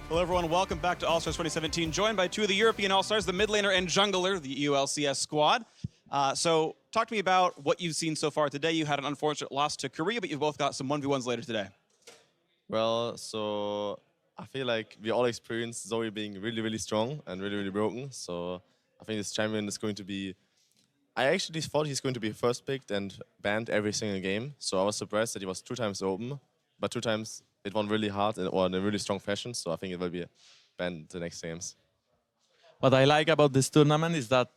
Hello everyone, welcome back to All-Stars 2017, joined by two of the European All-Stars, the mid laner and jungler, the EULCS squad. So talk to me about what you've seen so far today. You had an unfortunate loss to Korea, but you've both got some 1v1s later today. Well, so I feel like we all experienced Zoe being really, really strong and really, really broken. So I think this champion is going to be... I actually thought he's going to be first picked and banned every single game. So I was surprised that he was 2 times open, but 2 times it won really hard or in a really strong fashion. So I think it will be banned the next games. What I like about this tournament is that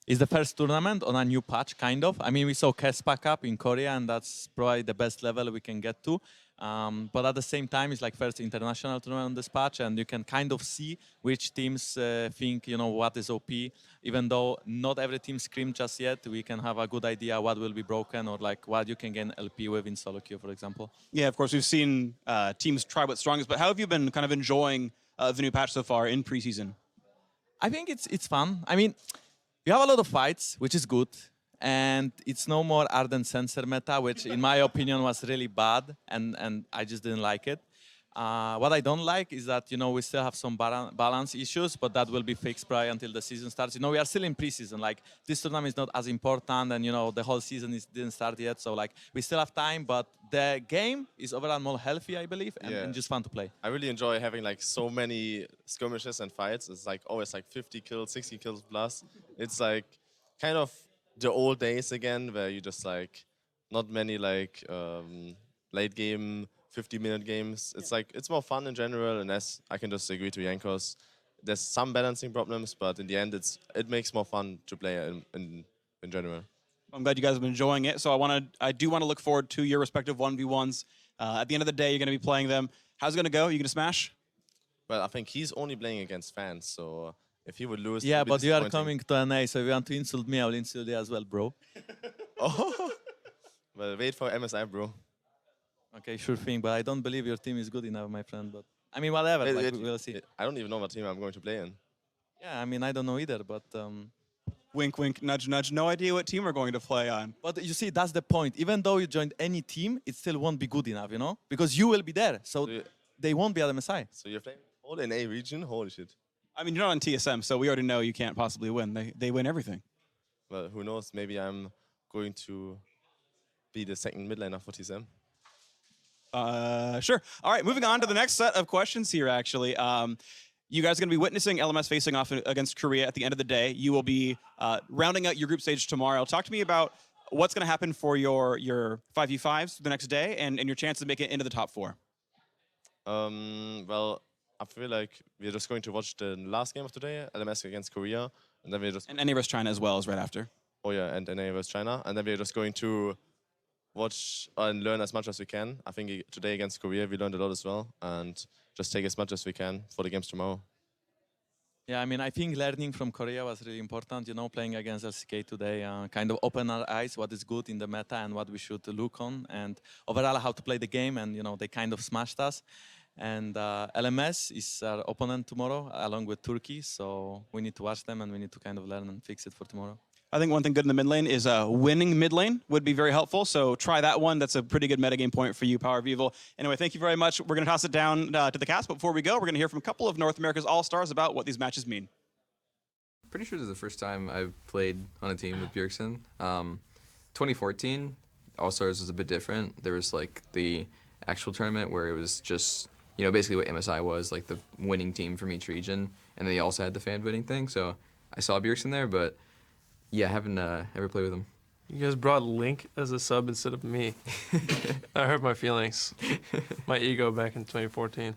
it's the first tournament on a new patch, kind of. I mean, we saw Kespa Cup in Korea, and that's probably the best level we can get to. But at the same time, it's like first international tournament on this patch, and you can kind of see which teams think, you know, what is OP. Even though not every team screamed just yet, we can have a good idea what will be broken or like what you can gain LP with in solo queue, for example. Yeah, of course, we've seen teams try what's strongest, but how have you been kind of enjoying the new patch so far in preseason? I think it's fun. I mean, you have a lot of fights, which is good. And it's no more Ardent Sensor meta, which in my opinion was really bad, and I just didn't like it. What I don't like is that, you know, we still have some balance issues, but that will be fixed probably until the season starts. You know, we are still in preseason. Like, this tournament is not as important, and, you know, the whole season didn't start yet. So, like, we still have time, but the game is overall more healthy, I believe, and just fun to play. I really enjoy having, like, so many skirmishes and fights. It's, like, always, like, 50 kills, 60 kills plus. It's, like, kind of the old days again, where you just like not many like late game 50-minute games. It's like it's more fun in general, and as I can just agree to Jankos, there's some balancing problems, but in the end it makes more fun to play in general. I'm glad you guys have been enjoying it. So I do want to look forward to your respective 1v1s. At the end of the day, you're going to be playing them. How's it going to go? Are you going to smash? Well, I think he's only playing against fans, so if he would lose... Yeah, but you are coming to NA, so if you want to insult me, I will insult you as well, bro. Oh, well, wait for MSI, bro. Okay, sure thing, but I don't believe your team is good enough, my friend. But I mean, whatever, we'll see. I don't even know what team I'm going to play in. Yeah, I mean, I don't know either, but... Wink, wink, nudge, nudge. No idea what team we're going to play on. But you see, that's the point. Even though you joined any team, it still won't be good enough, you know? Because you will be there, so they won't be at MSI. So you're playing all in A region? Holy shit. I mean, you're not on TSM, so we already know you can't possibly win. They win everything. Well, who knows? Maybe I'm going to be the second mid laner for TSM. Sure. All right, moving on to the next set of questions here, actually. You guys are going to be witnessing LMS facing off against Korea at the end of the day. You will be rounding out your group stage tomorrow. Talk to me about what's going to happen for your 5v5s the next day and your chance to make it into the top 4. Well, I feel like we're just going to watch the last game of today, LMS against Korea, and then we're just... And NA vs China as well is right after. Oh yeah, and NA vs China, and then we're just going to watch and learn as much as we can. I think today against Korea we learned a lot as well, and just take as much as we can for the games tomorrow. Yeah, I mean, I think learning from Korea was really important. You know, playing against LCK today kind of opened our eyes what is good in the meta and what we should look on, and overall how to play the game, and, you know, they kind of smashed us. And LMS is our opponent tomorrow, along with Turkey, so we need to watch them and we need to kind of learn and fix it for tomorrow. I think one thing good in the mid lane is winning mid lane would be very helpful, so try that one. That's a pretty good metagame point for you, Power of Evil. Anyway, thank you very much. We're going to toss it down to the cast, but before we go, we're going to hear from a couple of North America's All-Stars about what these matches mean. Pretty sure this is the first time I've played on a team with Bjergsen. 2014, All-Stars was a bit different. There was like the actual tournament where it was just, you know, basically what MSI was, like the winning team from each region, and then they also had the fan voting thing, so I saw Bjergsen there, but yeah, I haven't ever played with him. You guys brought Link as a sub instead of me. I hurt my feelings. My ego back in 2014.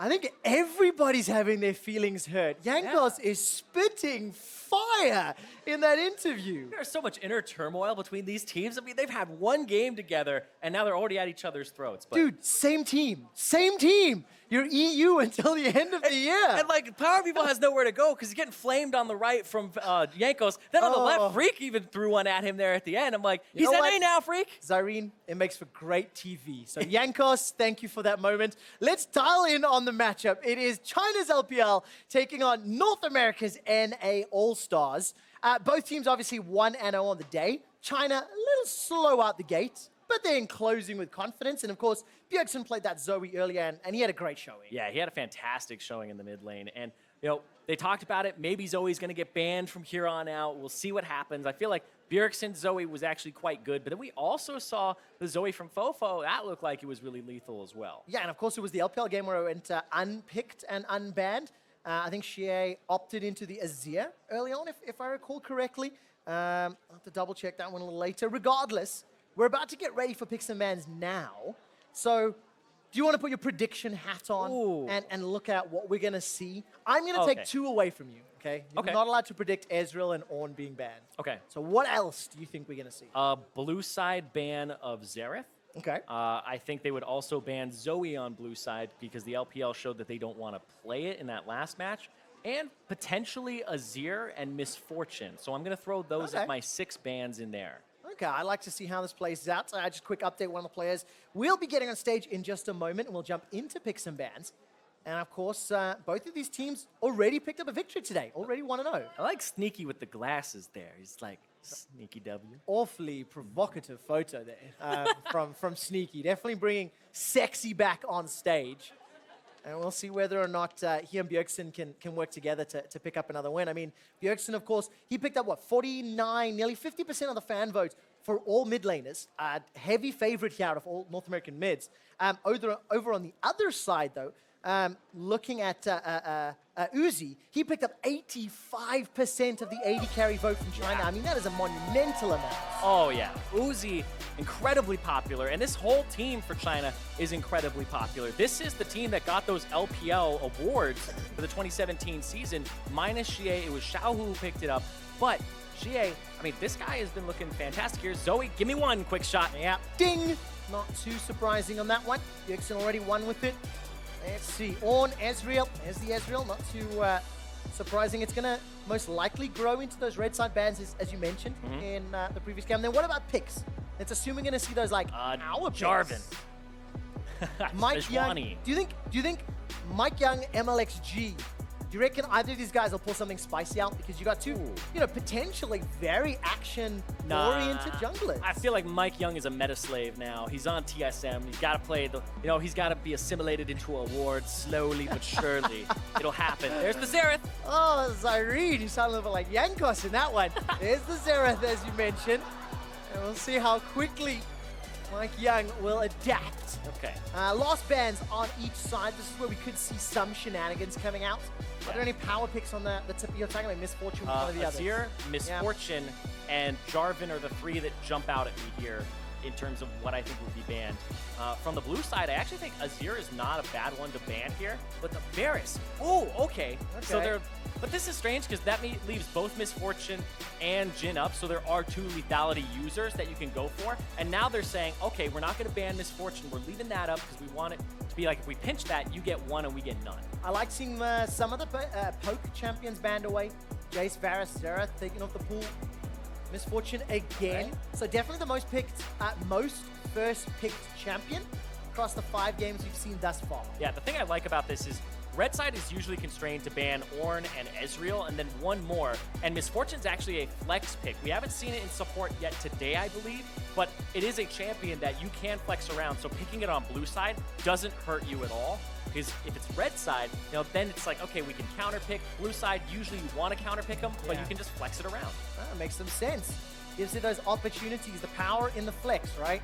I think everybody's having their feelings hurt. Jankos is spitting fire in that interview. There's so much inner turmoil between these teams. I mean, they've had one game together, and now they're already at each other's throats. But dude, same team. Same team. You're EU until the end of the year. And, like, Power People has nowhere to go because he's getting flamed on the right from Jankos. Then on the left, Freak even threw one at him there at the end. I'm like, he's NA now, Freak. Zyrene, it makes for great TV. So Jankos, thank you for that moment. Let's dial in on the matchup. It is China's LPL taking on North America's NA All-Stars. Both teams obviously 1-0 on the day. China a little slow out the gate. but then closing with confidence. And of course, Bjergsen played that Zoe earlier, and he had a great showing. Yeah, he had a fantastic showing in the mid lane. And, they talked about it. Maybe Zoe's going to get banned from here on out. We'll see what happens. I feel like Bjergsen's Zoe was actually quite good. But then we also saw the Zoe from Fofo. That looked like it was really lethal as well. Yeah, and of course, it was the LPL game where it went unpicked and unbanned. I think Xiye opted into the Azir early on, if I recall correctly. I'll have to double check that one a little later. Regardless, we're about to get ready for picks and bans now. So, do you want to put your prediction hat on and look at what we're going to see? I'm going to take 2 away from you, okay? You're not allowed to predict Ezreal and Ornn being banned. Okay. So what else do you think we're going to see? Blue side ban of Xerath. Okay. I think they would also ban Zoe on blue side because the LPL showed that they don't want to play it in that last match. And potentially Azir and Miss Fortune. So I'm going to throw those as my 6 bans in there. Okay, I'd like to see how this plays out. Just a quick update, one of the players will be getting on stage in just a moment, and we'll jump into picks and bans. And of course, both of these teams already picked up a victory today, already 1-0. I like Sneaky with the glasses there. He's like, Sneaky W. Awfully provocative photo there from Sneaky. Definitely bringing sexy back on stage. And we'll see whether or not he and Bjergsen can work together to pick up another win. I mean, Bjergsen, of course, he picked up, 49, nearly 50% of the fan votes for all mid laners. Heavy favorite here out of all North American mids. Over on the other side, though, looking at Uzi, he picked up 85% of the AD carry vote from China. I mean, that is a monumental amount. Oh, yeah. Uzi, incredibly popular. And this whole team for China is incredibly popular. This is the team that got those LPL awards for the 2017 season. Minus Xiye, it was Xiao who picked it up. But Xiye, I mean, this guy has been looking fantastic here. Zoe, give me one quick shot. Yeah, ding! Not too surprising on that one. Bjergsen already won with it. Let's see, Ornn, Ezreal. There's the Ezreal, not too surprising. It's going to most likely grow into those red side bans, as you mentioned in the previous game. Then what about picks? Let's assume we're going to see those like our Jarvan. MikeYeung. Do you think MikeYeung, Mlxg, do you reckon either of these guys will pull something spicy out? Because you got two, potentially very action-oriented junglers. I feel like MikeYeung is a meta slave now. He's on TSM. He's got to play he's got to be assimilated into a ward slowly but surely. It'll happen. There's the Xerath. Oh, Zyrene. You sound a little bit like Yankos in that one. There's the Xerath, as you mentioned. And we'll see how quickly MikeYeung will adapt. Okay. Lost bans on each side. This is where we could see some shenanigans coming out. Are there any power picks on the tip of your tongue? Like Miss Fortune, one of the others? Azir, Miss Fortune, and Jarvan are the 3 that jump out at me here in terms of what I think will be banned. From the blue side, I actually think Azir is not a bad one to ban here, but the Varus. Oh, okay. So but this is strange because that leaves both Miss Fortune and Jhin up, so there are 2 lethality users that you can go for. And now they're saying, okay, we're not going to ban Miss Fortune. We're leaving that up because we want it to be like if we pinch that, you get 1 and we get none. I like seeing some of the poke champions banned away. Jace, Varus, Xerath taking off the pool. Miss Fortune again. Right. So definitely the most picked, most first picked champion across the 5 games we've seen thus far. Yeah, the thing I like about this is red side is usually constrained to ban Ornn and Ezreal and then 1 more. And Miss Fortune's actually a flex pick. We haven't seen it in support yet today, I believe, but it is a champion that you can flex around. So picking it on blue side doesn't hurt you at all. Because if it's red side, then it's like, okay, we can counter pick. Blue side, usually you want to counter pick them, but you can just flex it around. That makes some sense. Gives it those opportunities, the power in the flex, right?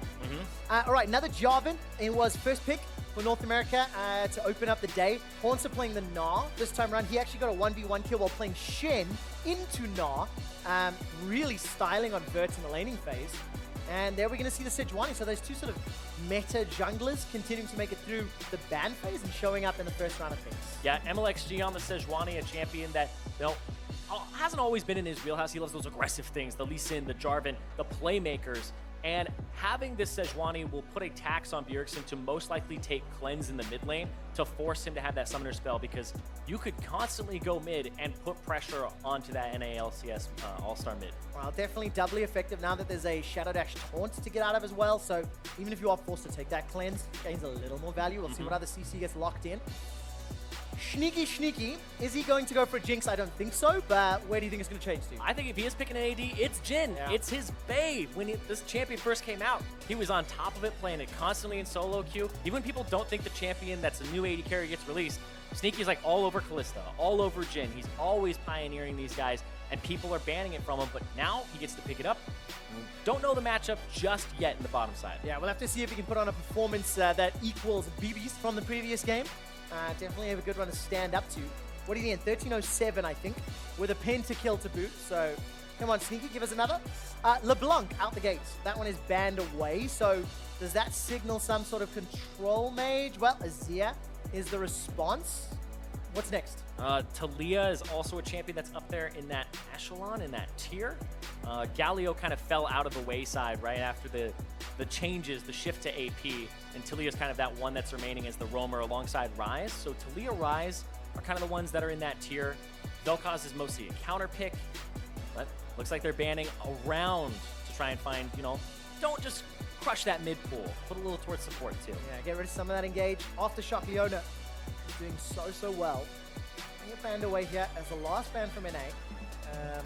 All right, another Jarvan. It was first pick for North America to open up the day. Hauntzer playing the Gnar. This time around, he actually got a 1v1 kill while playing Shen into Gnar. Really styling on Vert in the laning phase. And there we're going to see the Sejuani. So those 2 sort of meta junglers continuing to make it through the ban phase and showing up in the first round of picks. Yeah, Mlxg on the Sejuani, a champion that hasn't always been in his wheelhouse. He loves those aggressive things, the Lee Sin, the Jarvan, the playmakers. And having this Sejuani will put a tax on Bjergsen to most likely take cleanse in the mid lane to force him to have that summoner spell, because you could constantly go mid and put pressure onto that NALCS all-star mid. Well, definitely doubly effective now that there's a Shadow Dash taunt to get out of as well. So even if you are forced to take that cleanse, it gains a little more value. We'll see what other CC gets locked in. Sneaky. Is he going to go for a Jinx? I don't think so, but where do you think it's going to change to? I think if he is picking an AD, it's Jhin. Yeah. It's his babe. When this champion first came out, he was on top of it, playing it constantly in solo queue. Even when people don't think the champion that's a new AD carry gets released, Sneaky's like all over Kalista, all over Jhin. He's always pioneering these guys, and people are banning it from him, but now he gets to pick it up. Don't know the matchup just yet in the bottom side. Yeah, we'll have to see if he can put on a performance that equals BB's from the previous game. Definitely have a good one to stand up to. What do you think? 1307, I think, with a pentakill to boot. So, come on, Sneaky, give us another. LeBlanc out the gates. That one is banned away. So, does that signal some sort of control mage? Well, Xiye is the response. What's next? Talia is also a champion that's up there in that echelon, in that tier. Galio kind of fell out of the wayside right after the changes, the shift to AP, and Talia's kind of that one that's remaining as the roamer alongside Ryze. So Talia, Ryze are kind of the ones that are in that tier. Vel'Koz is mostly a counter pick, but looks like they're banning around to try and find, you know, don't just crush that mid pool. Put a little towards support too. Yeah, get rid of some of that engage. Aftershock Leona is doing so well. Bring it banned away here as the last ban from NA. And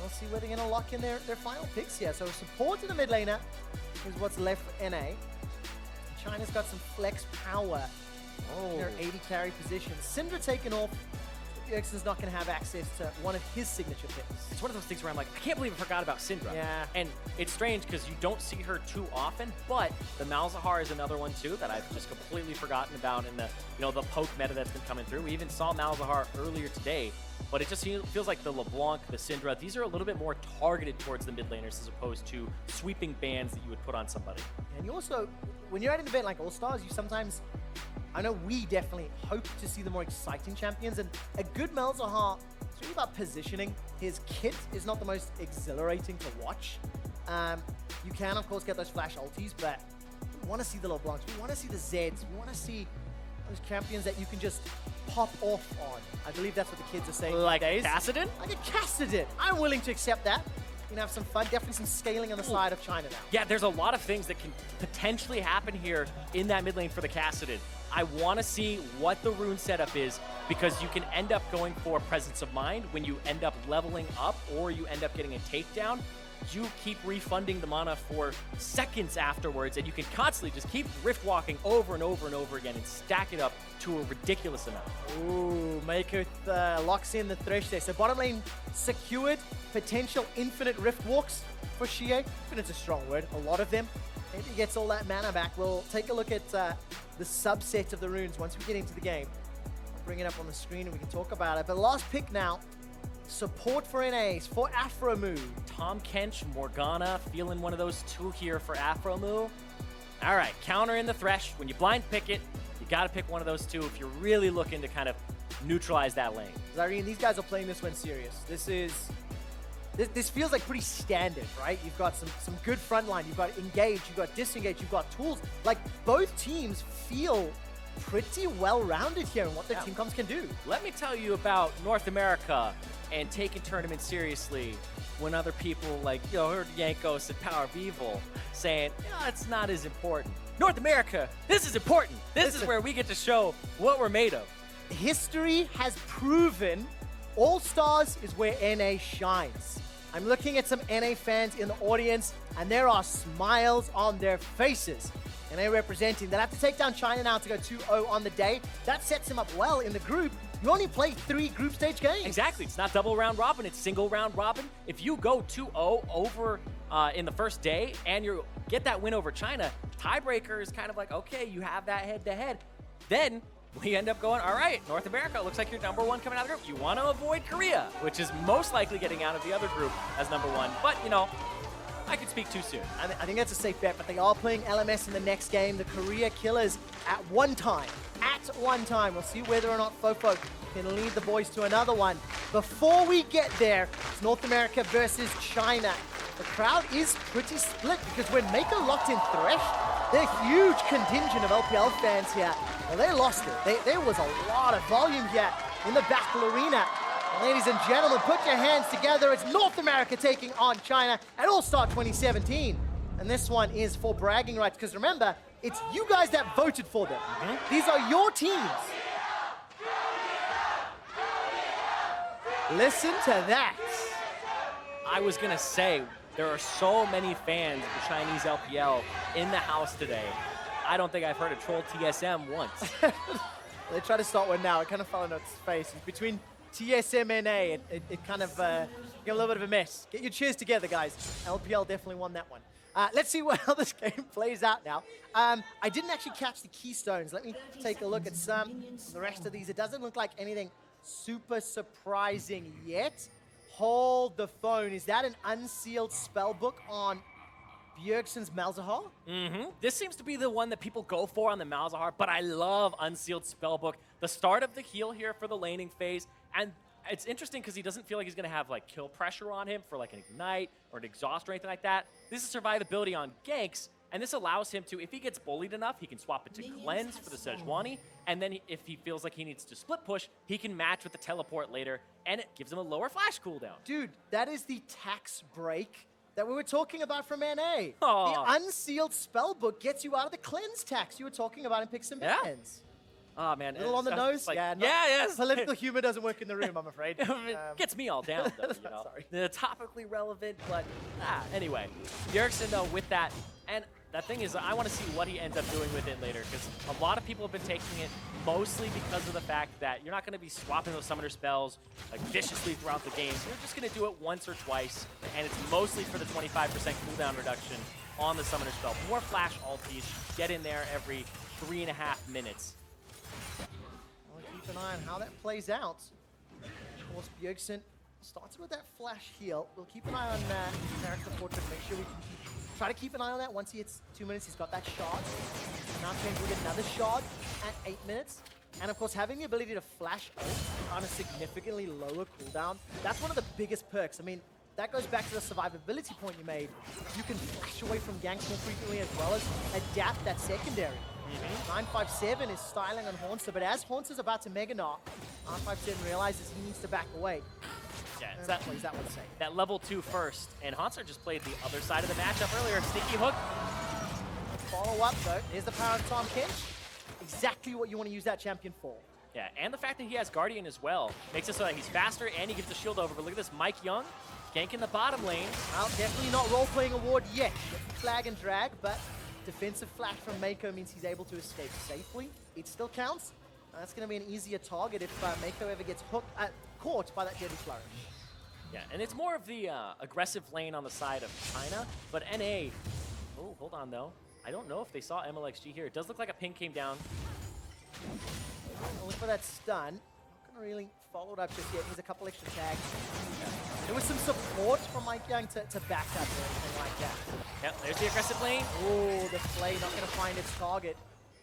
we'll see where they're going to lock in their final picks here. So support to the mid laner is what's left for NA. China's got some flex power in their 80 carry position. Syndra taken off. Bjergsen's not going to have access to one of his signature picks. It's one of those things where I'm like, I can't believe I forgot about Syndra. Yeah. And it's strange because you don't see her too often, but the Malzahar is another one too that I've just completely forgotten about in the, you know, the poke meta that's been coming through. We even saw Malzahar earlier today, but it just feels like the LeBlanc, the Syndra, these are a little bit more targeted towards the mid laners as opposed to sweeping bans that you would put on somebody. And you also, when you're at an event like All-Stars, you sometimes, I know we definitely hope to see the more exciting champions, and a good Malzahar, it's really about positioning. His kit is not the most exhilarating to watch. You can, of course, get those flash ultis, but we want to see the LeBlancs, we want to see the Zeds, we want to see those champions that you can just pop off on. I believe that's what the kids are saying. Like these days. Kassadin? Like a Kassadin. I'm willing to accept that. You can have some fun, definitely some scaling on the side of China now. Yeah, there's a lot of things that can potentially happen here in that mid lane for the Kassadin. I want to see what the rune setup is, because you can end up going for Presence of Mind when you end up leveling up or you end up getting a takedown. You keep refunding the mana for seconds afterwards, and you can constantly just keep rift walking over and over and over again and stack it up to a ridiculous amount. Ooh, Meiko locks in the Thresh there. So bottom lane secured, potential infinite rift walks for Xiye. Infinite's a strong word, a lot of them. Maybe he gets all that mana back. We'll take a look at the subset of the runes once we get into the game. I'll bring it up on the screen and we can talk about it. But last pick now, support for NAs, for aphromoo. Tahm Kench, Morgana, feeling one of those two here for aphromoo. All right, counter in the Thresh. When you blind pick it, you got to pick one of those two if you're really looking to kind of neutralize that lane. Zareen, these guys are playing this one serious. This feels like pretty standard, right? You've got some good front line, you've got engage, you've got disengage, you've got tools. Like, both teams feel pretty well-rounded here in what their team comps can do. Let me tell you about North America and taking tournaments seriously when other people like, you know, heard Yankos and Power of Evil saying, you know, it's not as important. North America, this is important. This is where we get to show what we're made of. History has proven All-Stars is where NA shines. I'm looking at some NA fans in the audience, and there are smiles on their faces. NA representing. They'll have to take down China now to go 2-0 on the day. That sets them up well in the group. You only play 3 group stage games. Exactly. It's not double round robin. It's single round robin. If you go 2-0 over in the first day and you get that win over China, tiebreaker is kind of like, okay, you have that head-to-head. Then we end up going, all right, North America, looks like you're #1 coming out of the group. You want to avoid Korea, which is most likely getting out of the other group as #1. But, you know, I could speak too soon. I think that's a safe bet, but they are playing LMS in the next game. The Korea Killers at one time. We'll see whether or not Fofo can lead the boys to another one. Before we get there, it's North America versus China. The crowd is pretty split because when Meiko locked in Thresh, they're a huge contingent of LPL fans here. Well, they lost it. There was a lot of volume here in the battle arena. Ladies and gentlemen, put your hands together. It's North America taking on China at All-Star 2017. And this one is for bragging rights, because remember, it's you guys that voted for them. These are your teams. Listen to that. I was gonna say, there are so many fans of the Chinese LPL in the house today. I don't think I've heard a troll TSM once. They try to start one now. It kind of fell on its face. It's between TSM and A, it kind of got a little bit of a mess. Get your cheers together, guys. LPL definitely won that one. Let's see how this game plays out now. I didn't actually catch the keystones. Let me take a look at the rest of these. It doesn't look like anything super surprising yet. Hold the phone. Is that an unsealed spellbook on Bjergsen's Malzahar? This seems to be the one that people go for on the Malzahar, but I love Unsealed Spellbook. The start of the heal here for the laning phase, and it's interesting because he doesn't feel like he's going to have like kill pressure on him for like an Ignite or an Exhaust or anything like that. This is survivability on ganks, and this allows him to, if he gets bullied enough, he can swap it to Cleanse for the Sejuani, and then if he feels like he needs to split push, he can match with the teleport later, and it gives him a lower flash cooldown. Dude, that is the tax break that we were talking about from NA. Aw. The unsealed spellbook gets you out of the cleanse tax you were talking about in Picks and Yeah. Bans. Oh man, A little on the nose? like, yeah, yes. Political humor doesn't work in the room, I'm afraid. It gets me all down, though, you know. Sorry. They're topically relevant, but anyway. Bjergsen, though, with that, and that thing is, I want to see what he ends up doing with it later, because a lot of people have been taking it mostly because of the fact that you're not going to be swapping those summoner spells like viciously throughout the game. You're just going to do it once or twice, and it's mostly for the 25% cooldown reduction on the summoner spell. More flash ulties, get in there every 3.5 minutes. We'll keep an eye on how that plays out. Of course, Bjergsen starts with that flash heal. We'll keep an eye on character portrait, make sure we can try to keep an eye on that. Once he hits 2 minutes, he's got that shard. Now Kench will get another shard at 8 minutes. And of course, having the ability to flash ult on a significantly lower cooldown, that's one of the biggest perks. I mean, that goes back to the survivability point you made. You can flash away from ganks more frequently as well as adapt that secondary. 957 is styling on Hauntzer, but as Hauntzer's about to Mega Gnar, 957 realizes he needs to back away. Yeah, it's And that, plays that one safe. that level 2 first. And Hauntzer just played the other side of the matchup earlier. Sneaky hook. Follow up though, here's the power of Tahm Kench. Exactly what you want to use that champion for. Yeah, and the fact that he has Guardian as well makes it so that he's faster and he gets the shield over. But look at this, MikeYeung ganking the bottom lane. Well, definitely not role-playing award yet. Get the flag and drag, but defensive flash from Meiko means he's able to escape safely. It still counts. That's going to be an easier target if Meiko ever gets caught by that Deadly Flourish. Yeah, and it's more of the aggressive lane on the side of China, but NA, oh, hold on though. I don't know if they saw Mlxg here. It does look like a ping came down. I'll look for that stun. Not going to really follow it up just yet. Here's a couple extra tags. There was some support from MikeYeung to back up or anything like that. Yep, there's the aggressive lane. Oh, the play not going to find its target.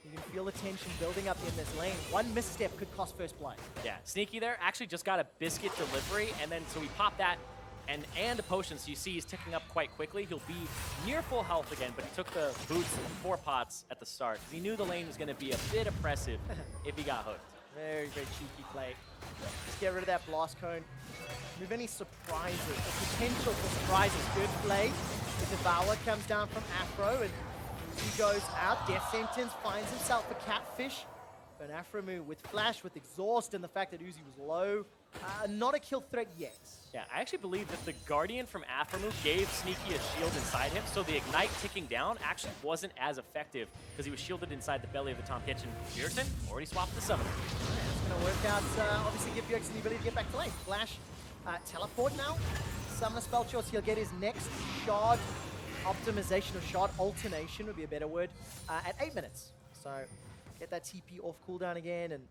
You can feel the tension building up in this lane. One misstep could cost first blood. Yeah, Sneaky there actually just got a biscuit delivery, and then so we pop that and a potion, so you see he's ticking up quite quickly. He'll be near full health again, but he took the boots 4 pots at the start because he knew the lane was going to be a bit oppressive if he got hooked. Very, very cheeky play. Just get rid of that blast cone. Remove any surprises, the potential for surprises. Good play. The Devour comes down from Afro, and he goes out. Death Sentence finds himself a catfish. But aphromoo with flash, with exhaust, and the fact that Uzi was low, not a kill threat yet. Yeah, I actually believe that the Guardian from aphromoo gave Sneaky a shield inside him, so the Ignite ticking down actually wasn't as effective because he was shielded inside the belly of the Tahm Kench, and Bjergsen already swapped the summoner. It's going to work out, obviously give Bjergsen the ability to get back to lane. Flash, teleport now. Summoner spell choice, he'll get his next shard optimization, or shard alternation would be a better word, at 8 minutes. So get that TP off cooldown again and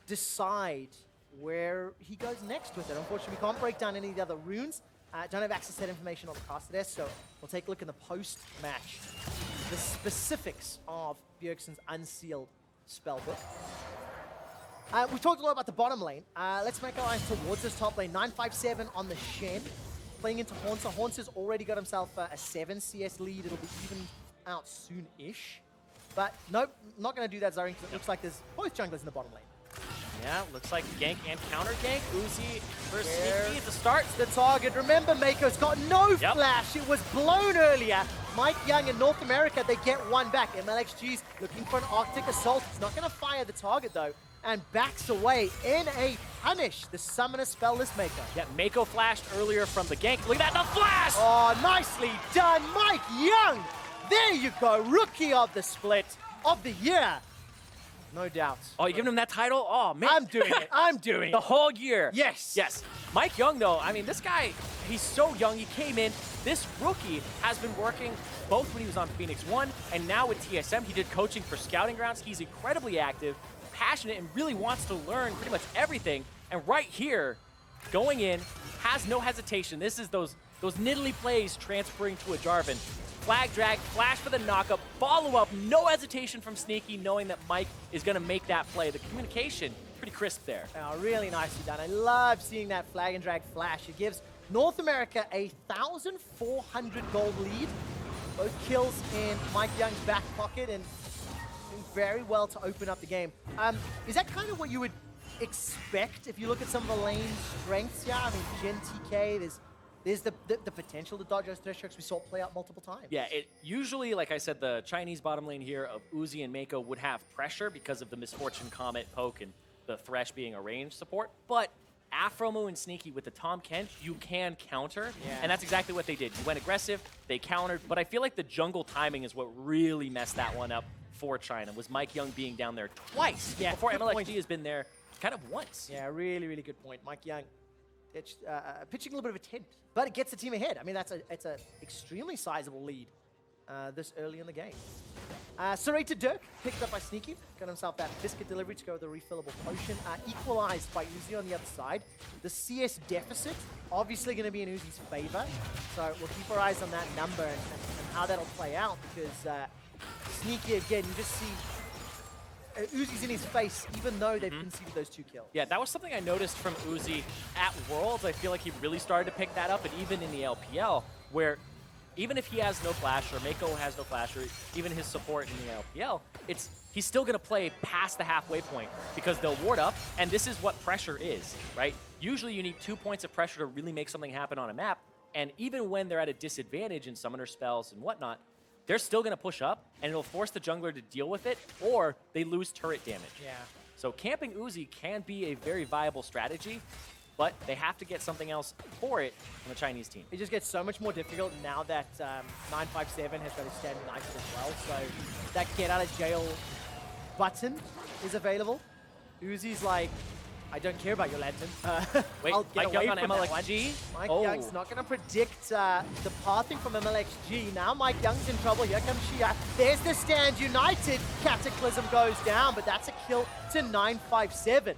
decide where he goes next with it. Unfortunately, we can't break down any of the other runes. Don't have access to that information on the Kassadin, so we'll take a look in the post-match. The specifics of Bjergsen's unsealed spellbook. We've talked a lot about the bottom lane. Let's make our eyes towards this top lane. 957 on the Shen, playing into Hauntzer. Hauntser's already got himself a 7 CS lead. It'll be even out soon-ish. But nope, not going to do that, Zarin, because it looks like there's both junglers in the bottom lane. Yeah, looks like gank and counter gank. Uzi versus Sneaky at the start. The target. Remember, Meiko's got no flash. It was blown earlier. MikeYeung in North America, they get one back. Mlxg's looking for an Arctic Assault. He's not going to fire the target, though. and backs away in a punish. The Summoner Spellless Meiko. Yeah, Meiko flashed earlier from the gank. Look at that, the flash! Oh, nicely done, MikeYeung. There you go, Rookie of the Split of the Year. No doubt. Oh, you giving him that title? Oh, man. I'm doing it. I'm doing The it. whole year. Yes. Yes. MikeYeung, though, I mean, this guy, he's so young. He came in. This rookie has been working both when he was on Phoenix 1 and now with TSM. He did coaching for Scouting Grounds. He's incredibly active, passionate, and really wants to learn pretty much everything. And right here, going in, has no hesitation. This is those niddly plays transferring to a Jarvan. Flag drag, flash for the knockup, follow up, no hesitation from Sneaky, knowing that Mike is going to make that play. The communication, pretty crisp there. Oh, really nicely done. I love seeing that flag and drag flash. It gives North America a 1,400 gold lead. Both kills in MikeYeung's back pocket and doing very well to open up the game. Is that kind of what you would expect if you look at some of the lane strengths? Yeah, I mean, Jhin, TK, there's the potential to dodge those Thresh hooks we saw play out multiple times. Yeah, it usually, like I said, the Chinese bottom lane here of Uzi and Meiko would have pressure because of the Miss Fortune Comet poke and the Thresh being a range support. But aphromoo and Sneaky with the Tahm Kench, you can counter, and that's exactly what they did. You went aggressive, they countered, but I feel like the jungle timing is what really messed that one up for China, was MikeYeung being down there twice before MLXG has been there kind of once. Yeah, really, really good point. MikeYeung pitching a little bit of a tent, but it gets the team ahead. I mean, it's an extremely sizable lead this early in the game. Serrated Dirk, picked up by Sneaky, got himself that biscuit delivery to go with a refillable potion. Equalized by Uzi on the other side. The CS deficit, obviously going to be in Uzi's favor, so we'll keep our eyes on that number and how that'll play out, because Sneaky, again, you just see Uzi's in his face, even though they've conceded those 2 kills. Yeah, that was something I noticed from Uzi at Worlds. I feel like he really started to pick that up, and even in the LPL, where even if he has no flash, or Meiko has no flash, or even his support in the LPL, he's still going to play past the halfway point because they'll ward up, and this is what pressure is, right? Usually you need 2 points of pressure to really make something happen on a map, and even when they're at a disadvantage in summoner spells and whatnot, they're still going to push up, and it'll force the jungler to deal with it, or they lose turret damage. Yeah. So camping Uzi can be a very viable strategy, but they have to get something else for it on the Chinese team. It just gets so much more difficult now that 957 has got his stand united as well, so that get out of jail button is available. Uzi's like, I don't care about your lantern. Wait, MikeYeung on MLXG? MikeYeung's not going to predict the pathing from MLXG. Now MikeYeung's in trouble. Here comes Xiye. There's the stand united. Cataclysm goes down, but that's a kill to 957.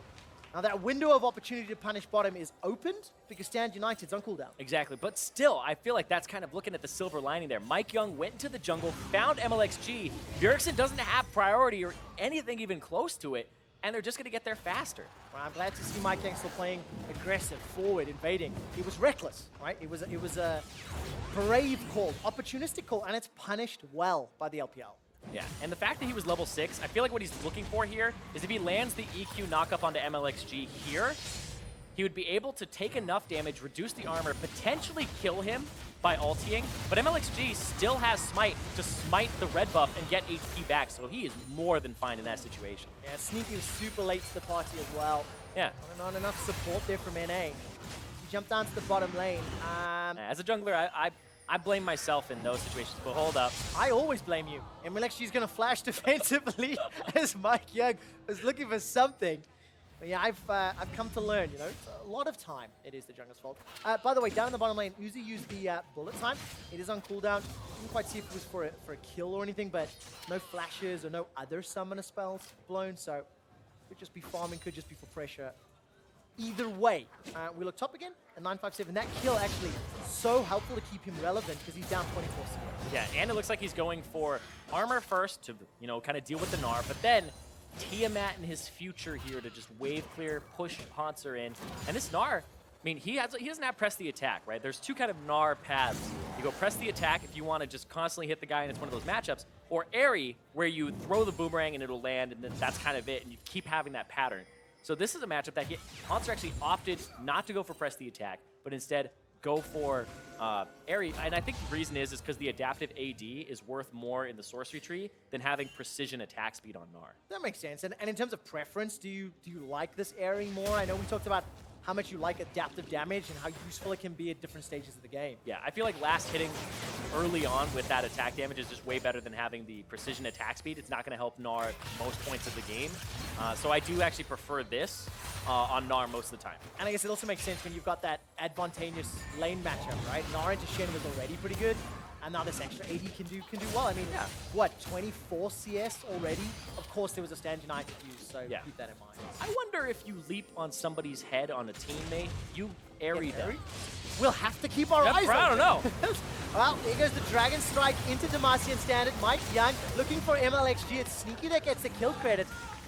Now that window of opportunity to punish bottom is opened because stand united's on cooldown. Exactly, but still, I feel like that's kind of looking at the silver lining there. MikeYeung went into the jungle, found MLXG. Bjergsen doesn't have priority or anything even close to it, and they're just going to get there faster. Well, I'm glad to see MikeYeung still playing aggressive, forward, invading. It was reckless, right? It was a brave call, opportunistic call, and it's punished well by the LPL. Yeah, and the fact that he was level 6, I feel like what he's looking for here is if he lands the EQ knockup onto MLXG here, he would be able to take enough damage, reduce the armor, potentially kill him by ulting, but MLXG still has smite to smite the red buff and get HP back, so he is more than fine in that situation. Yeah, Sneaky was super late to the party as well. Yeah. Not enough support there from NA. He jumped down to the bottom lane. As a jungler, I blame myself in those situations, but hold up. I always blame you. And Mlxg's going to flash defensively as MikeYeung was looking for something. But yeah, I've come to learn, you know, a lot of time it is the jungler's fault. By the way, down in the bottom lane, Uzi used the bullet time. It is on cooldown. Didn't quite see if it was for a kill or anything, but no flashes or no other summoner spells blown, so could just be farming, could just be for pressure. Either way, we look top again at 957. That kill actually so helpful to keep him relevant because he's down 24-6. Yeah, and it looks like he's going for armor first to, you know, kind of deal with the Gnar, but then Tiamat in his future here to just wave clear, push Hauntzer in. And this Gnar, I mean, he doesn't have press the attack, right? There's 2 kind of Gnar paths. You go press the attack if you want to just constantly hit the guy and it's one of those matchups, or airy, where you throw the boomerang and it'll land and then that's kind of it, and you keep having that pattern. So this is a matchup that Hauntzer actually opted not to go for press the attack, but instead go for Airy, and I think the reason is because the adaptive AD is worth more in the sorcery tree than having precision attack speed on Gnar. That makes sense. And in terms of preference, do you like this Airy more? I know we talked about how much you like adaptive damage and how useful it can be at different stages of the game. Yeah, I feel like last hitting early on with that attack damage is just way better than having the precision attack speed. It's not going to help Gnar at most points of the game. So I do actually prefer this on Gnar most of the time. And I guess it also makes sense when you've got that advantageous lane matchup, right? Gnar into Shen was already pretty good, and now this extra AD can do well. I mean, Yeah. what, 24 CS already? Of course, there was a Stand United use, so Yeah. keep that in mind. I wonder if you leap on somebody's head on a teammate, you Airy them. Airy? We'll have to keep our Yep, eyes on I don't know. Well, here goes the Dragon Strike into Demacian Standard. MikeYeung looking for MLXG. It's Sneaky that gets the kill credit.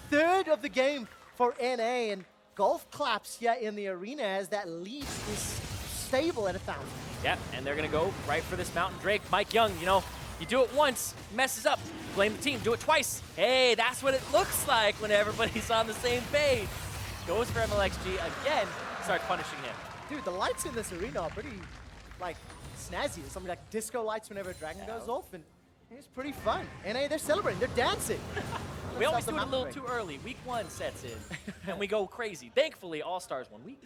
Third of the game for NA, and golf claps here in the arena as that lead is stable at 1,000. Yep, and they're going to go right for this Mountain Drake. MikeYeung, you know, you do it once, messes up, blame the team, do it twice. Hey, that's what it looks like when everybody's on the same page. Goes for MLXG again, starts punishing him. Dude, the lights in this arena are pretty, like, snazzy. There's something like disco lights whenever a dragon goes off, and it's pretty fun. NA, they're celebrating, they're dancing. We always do it a little too early. Week 1 sets in, and we go crazy. Thankfully, All-Stars 1 week.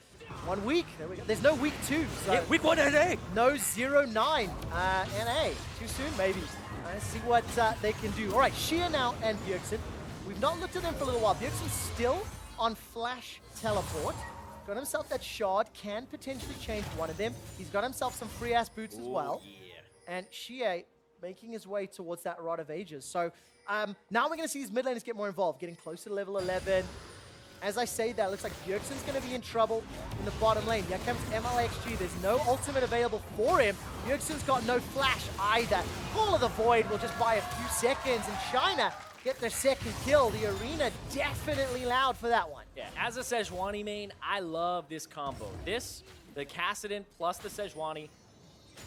1 week, there we go. There's no week 2, so Yeah, week 1 NA. no 0-9 NA. Too soon, maybe. Let's see what they can do. All right, Xiye now and Bjergsen. We've not looked at them for a little while. Bjergsen's still on flash teleport. Got himself that shard, can potentially change one of them. He's got himself some free-ass boots as well. Yeah. And Xiye making his way towards that Rod of Ages. So now we're going to see these mid laners get more involved, getting closer to level 11. As I say that, it looks like Bjergsen's going to be in trouble in the bottom lane. Here comes MLXG. There's no ultimate available for him. Bjergsen's got no flash either. Call of the Void will just buy a few seconds, and China get their second kill. The arena definitely loud for that one. Yeah, as a Sejuani main, I love this combo. This, the Kassadin plus the Sejuani.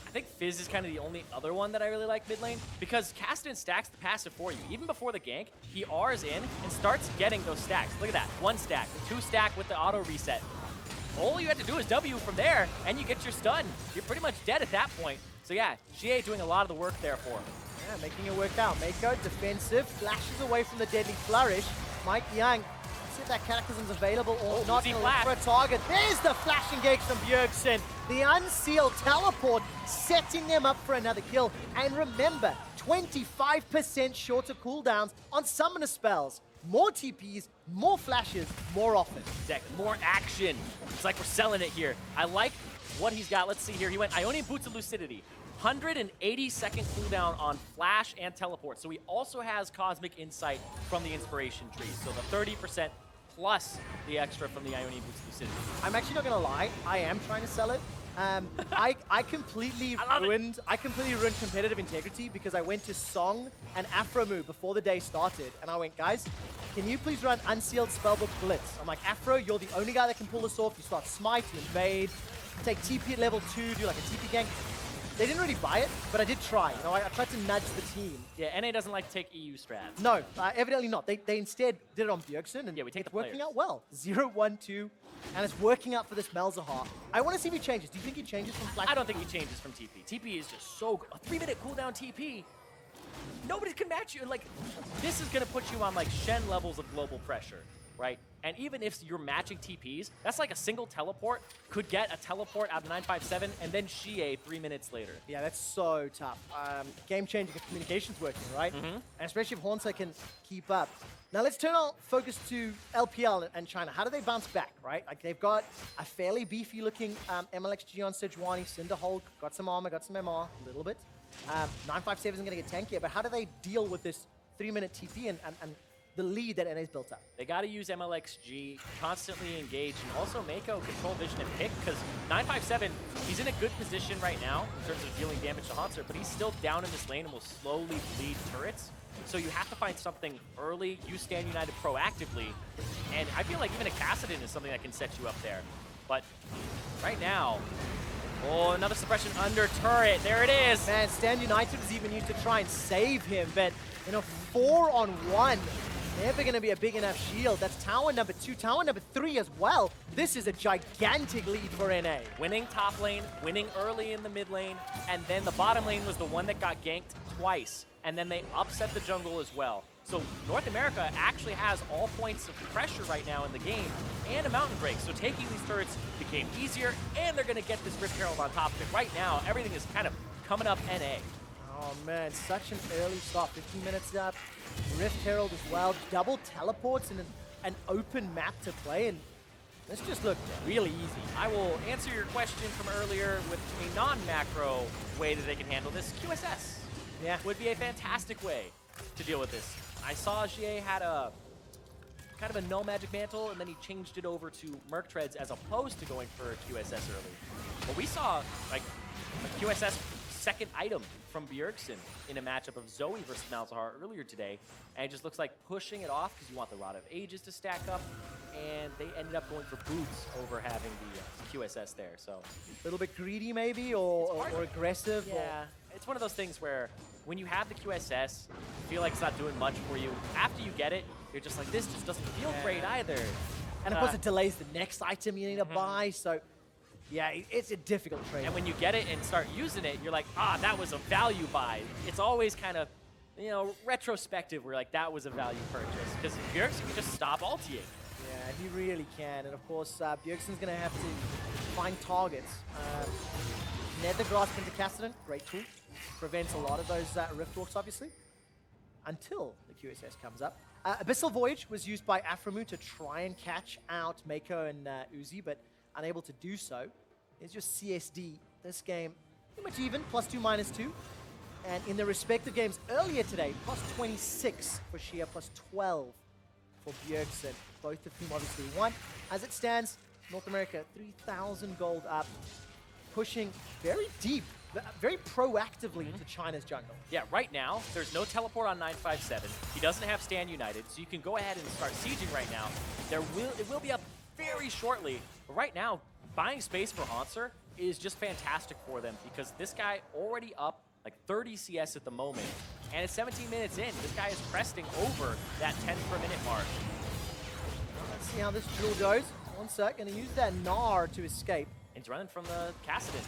I think Fizz is kind of the only other one that I really like mid lane, because Kassadin stacks the passive for you. Even before the gank, he R's in and starts getting those stacks. Look at that, 1 stack, 2 stack with the auto reset. All you have to do is W from there, and you get your stun. You're pretty much dead at that point. So yeah, Xiye doing a lot of the work there for him. Yeah, making it work out. Meiko defensive, flashes away from the deadly flourish. MikeYeung, see if that Cataclysm's available or not. easy Gonna look flash. for a target. There's the flash engage from Bjergsen. The unsealed teleport setting them up for another kill. And remember, 25% shorter cooldowns on summoner spells. More TPs, more flashes, more often. Exactly. More action. It's like we're selling it here. I like what he's got. Let's see here. He went Ionian Boots of Lucidity. 180-second cooldown on flash and teleport. So he also has Cosmic Insight from the Inspiration tree. So the 30% plus the extra from the Ionian Boots of Lucidity. I'm actually not gonna lie, I am trying to sell it. I completely ruined competitive integrity because I went to Song and aphromoo before the day started, and I went, guys, can you please run unsealed spellbook blitz? I'm like, Afro, you're the only guy that can pull this off. You start smite, you invade, take TP at level 2, do like a TP gank. They didn't really buy it, but I did try. You know, I tried to nudge the team. Yeah, NA doesn't like to take EU strats. No, evidently not. They instead did it on Bjergsen, and Yeah, we take it's the working players. out well. 0-1-2, and it's working out for this Malzahar. I want to see if he changes. Do you think he changes from Flash? I don't think he changes from TP. TP is just so good. A 3-minute cooldown TP. Nobody can match you. Like, this is going to put you on, like, Shen levels of global pressure, right? And even if you're matching TPs, that's like a single teleport could get a teleport out of 957 and then Xiye 3 minutes later. Yeah, that's so tough. Game-changing if communication's working, right? And especially if Hauntzer can keep up. Now let's turn our focus to LPL and China. How do they bounce back, right? Like they've got a fairly beefy-looking Mlxg on Sejuani, Cinder Hulk, got some armor, got some MR, a little bit. 957 isn't going to get tankier, but how do they deal with this 3-minute TP and the lead that NA's built up? They got to use MLXG, constantly engage, and also Meiko control vision and pick, because 957, he's in a good position right now in terms of dealing damage to Hauntzer, but he's still down in this lane and will slowly bleed turrets. So you have to find something early, use Stand United proactively, and I feel like even a Kassadin is something that can set you up there. But right now, oh, another suppression under turret, there it is! Man, Stand United was even used to try and save him, but 4-on-1 Never going to be a big enough shield. That's tower number 2, tower number 3 as well. This is a gigantic lead for NA. Winning top lane, winning early in the mid lane, and then the bottom lane was the one that got ganked twice, and then they upset the jungle as well. So North America actually has all points of pressure right now in the game and a mountain break. So taking these turrets became easier, and they're going to get this Rift Herald on top of it. Right now, everything is kind of coming up NA. Oh man, such an early start. 15 minutes up. Rift Herald as well. Double teleports in an open map to play, and this just looked really easy. I will answer your question from earlier with a non-macro way that they can handle this. QSS would be a fantastic way to deal with this. I saw Xiye had a kind of a no magic mantle, and then he changed it over to Merc Treads as opposed to going for QSS early. But we saw like a QSS second item from Bjergsen in a matchup of Zoe versus Malzahar earlier today, and it just looks like pushing it off because you want the Rod of Ages to stack up, and they ended up going for boots over having the QSS there. So A little bit greedy maybe, or aggressive. yeah, it's one of those things where when you have the QSS, you feel like it's not doing much for you. After you get it, you're just like, this just doesn't feel great either. And of course it delays the next item you need to buy, so yeah, it's a difficult trade. And when you get it and start using it, you're like, that was a value buy. It's always kind of, you know, retrospective where like that was a value purchase. Because Bjergsen can just stop ulting. Yeah, he really can. And of course, Bjergsen's going to have to find targets. Nether Grasp into Kassadin, great tool. Prevents a lot of those Rift Walks, obviously, until the QSS comes up. Abyssal Voyage was used by aphromoo to try and catch out Meiko and Uzi, but unable to do so. It's just CSD. This game, pretty much even, +2, -2. And in the respective games earlier today, +26 for Xiye, +12 for Bjergsen. Both of whom obviously won. As it stands, North America, 3,000 gold up, pushing very deep, very proactively into China's jungle. Yeah, right now, there's no teleport on 957. He doesn't have Stand United, so you can go ahead and start sieging right now. It will be up very shortly, but right now, buying space for Hauntzer is just fantastic for them because this guy already up like 30 CS at the moment, and it's 17 minutes in. This guy is cresting over that 10 per minute mark. Let's see how this duel goes. 1 sec, gonna use that Gnar to escape. And he's running from the Kassadin.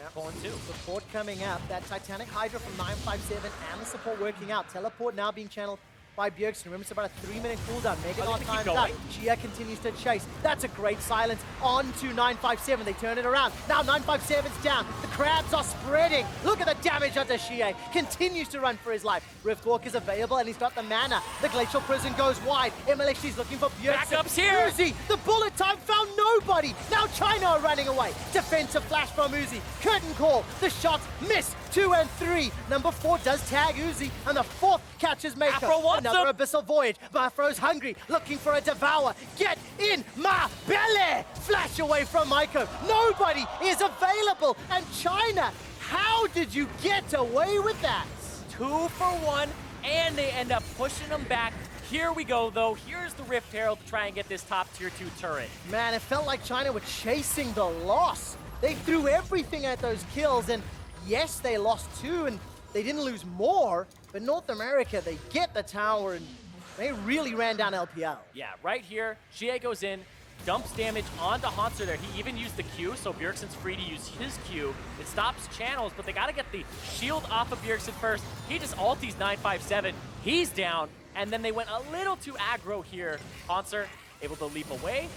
Yep. Pulling 2. Support coming up. That Titanic Hydra from 957 and the support working out. Teleport now being channeled by Bjergsen. Remember, it's about a 3-minute cooldown. Mega Oh, not they keep timed up. going? Xiye continues to chase. That's a great silence on to 957. They turn it around. Now 957's down. The crabs are spreading. Look at the damage onto Xiye. Continues to run for his life. Riftwalk is available, and he's got the mana. The Glacial Prison goes wide. Mlxg's looking for Bjergsen. Backup's here. Uzi, the bullet time found nobody. Now China are running away. Defensive flash from Uzi. Curtain call. The shots miss. 2 and 3. Number 4 does tag Uzi, and the 4th catches Meiko. Aphro wants Another him. Abyssal Voyage. Afro's hungry, looking for a devour. Get in my belly! Flash away from Meiko. Nobody is available. And China, how did you get away with that? 2 for 1, and they end up pushing them back. Here we go, though. Here's the Rift Herald to try and get this top tier 2 turret. Man, it felt like China were chasing the loss. They threw everything at those kills, and yes, they lost 2, and they didn't lose more, but North America, they get the tower, and they really ran down LPL. Yeah, right here, Xiye goes in, dumps damage onto Hauntzer there. He even used the Q, so Bjergsen's free to use his Q. It stops channels, but they gotta get the shield off of Bjergsen first. He just ulties 957. He's down, and then they went a little too aggro here. Hauntzer able to leap away,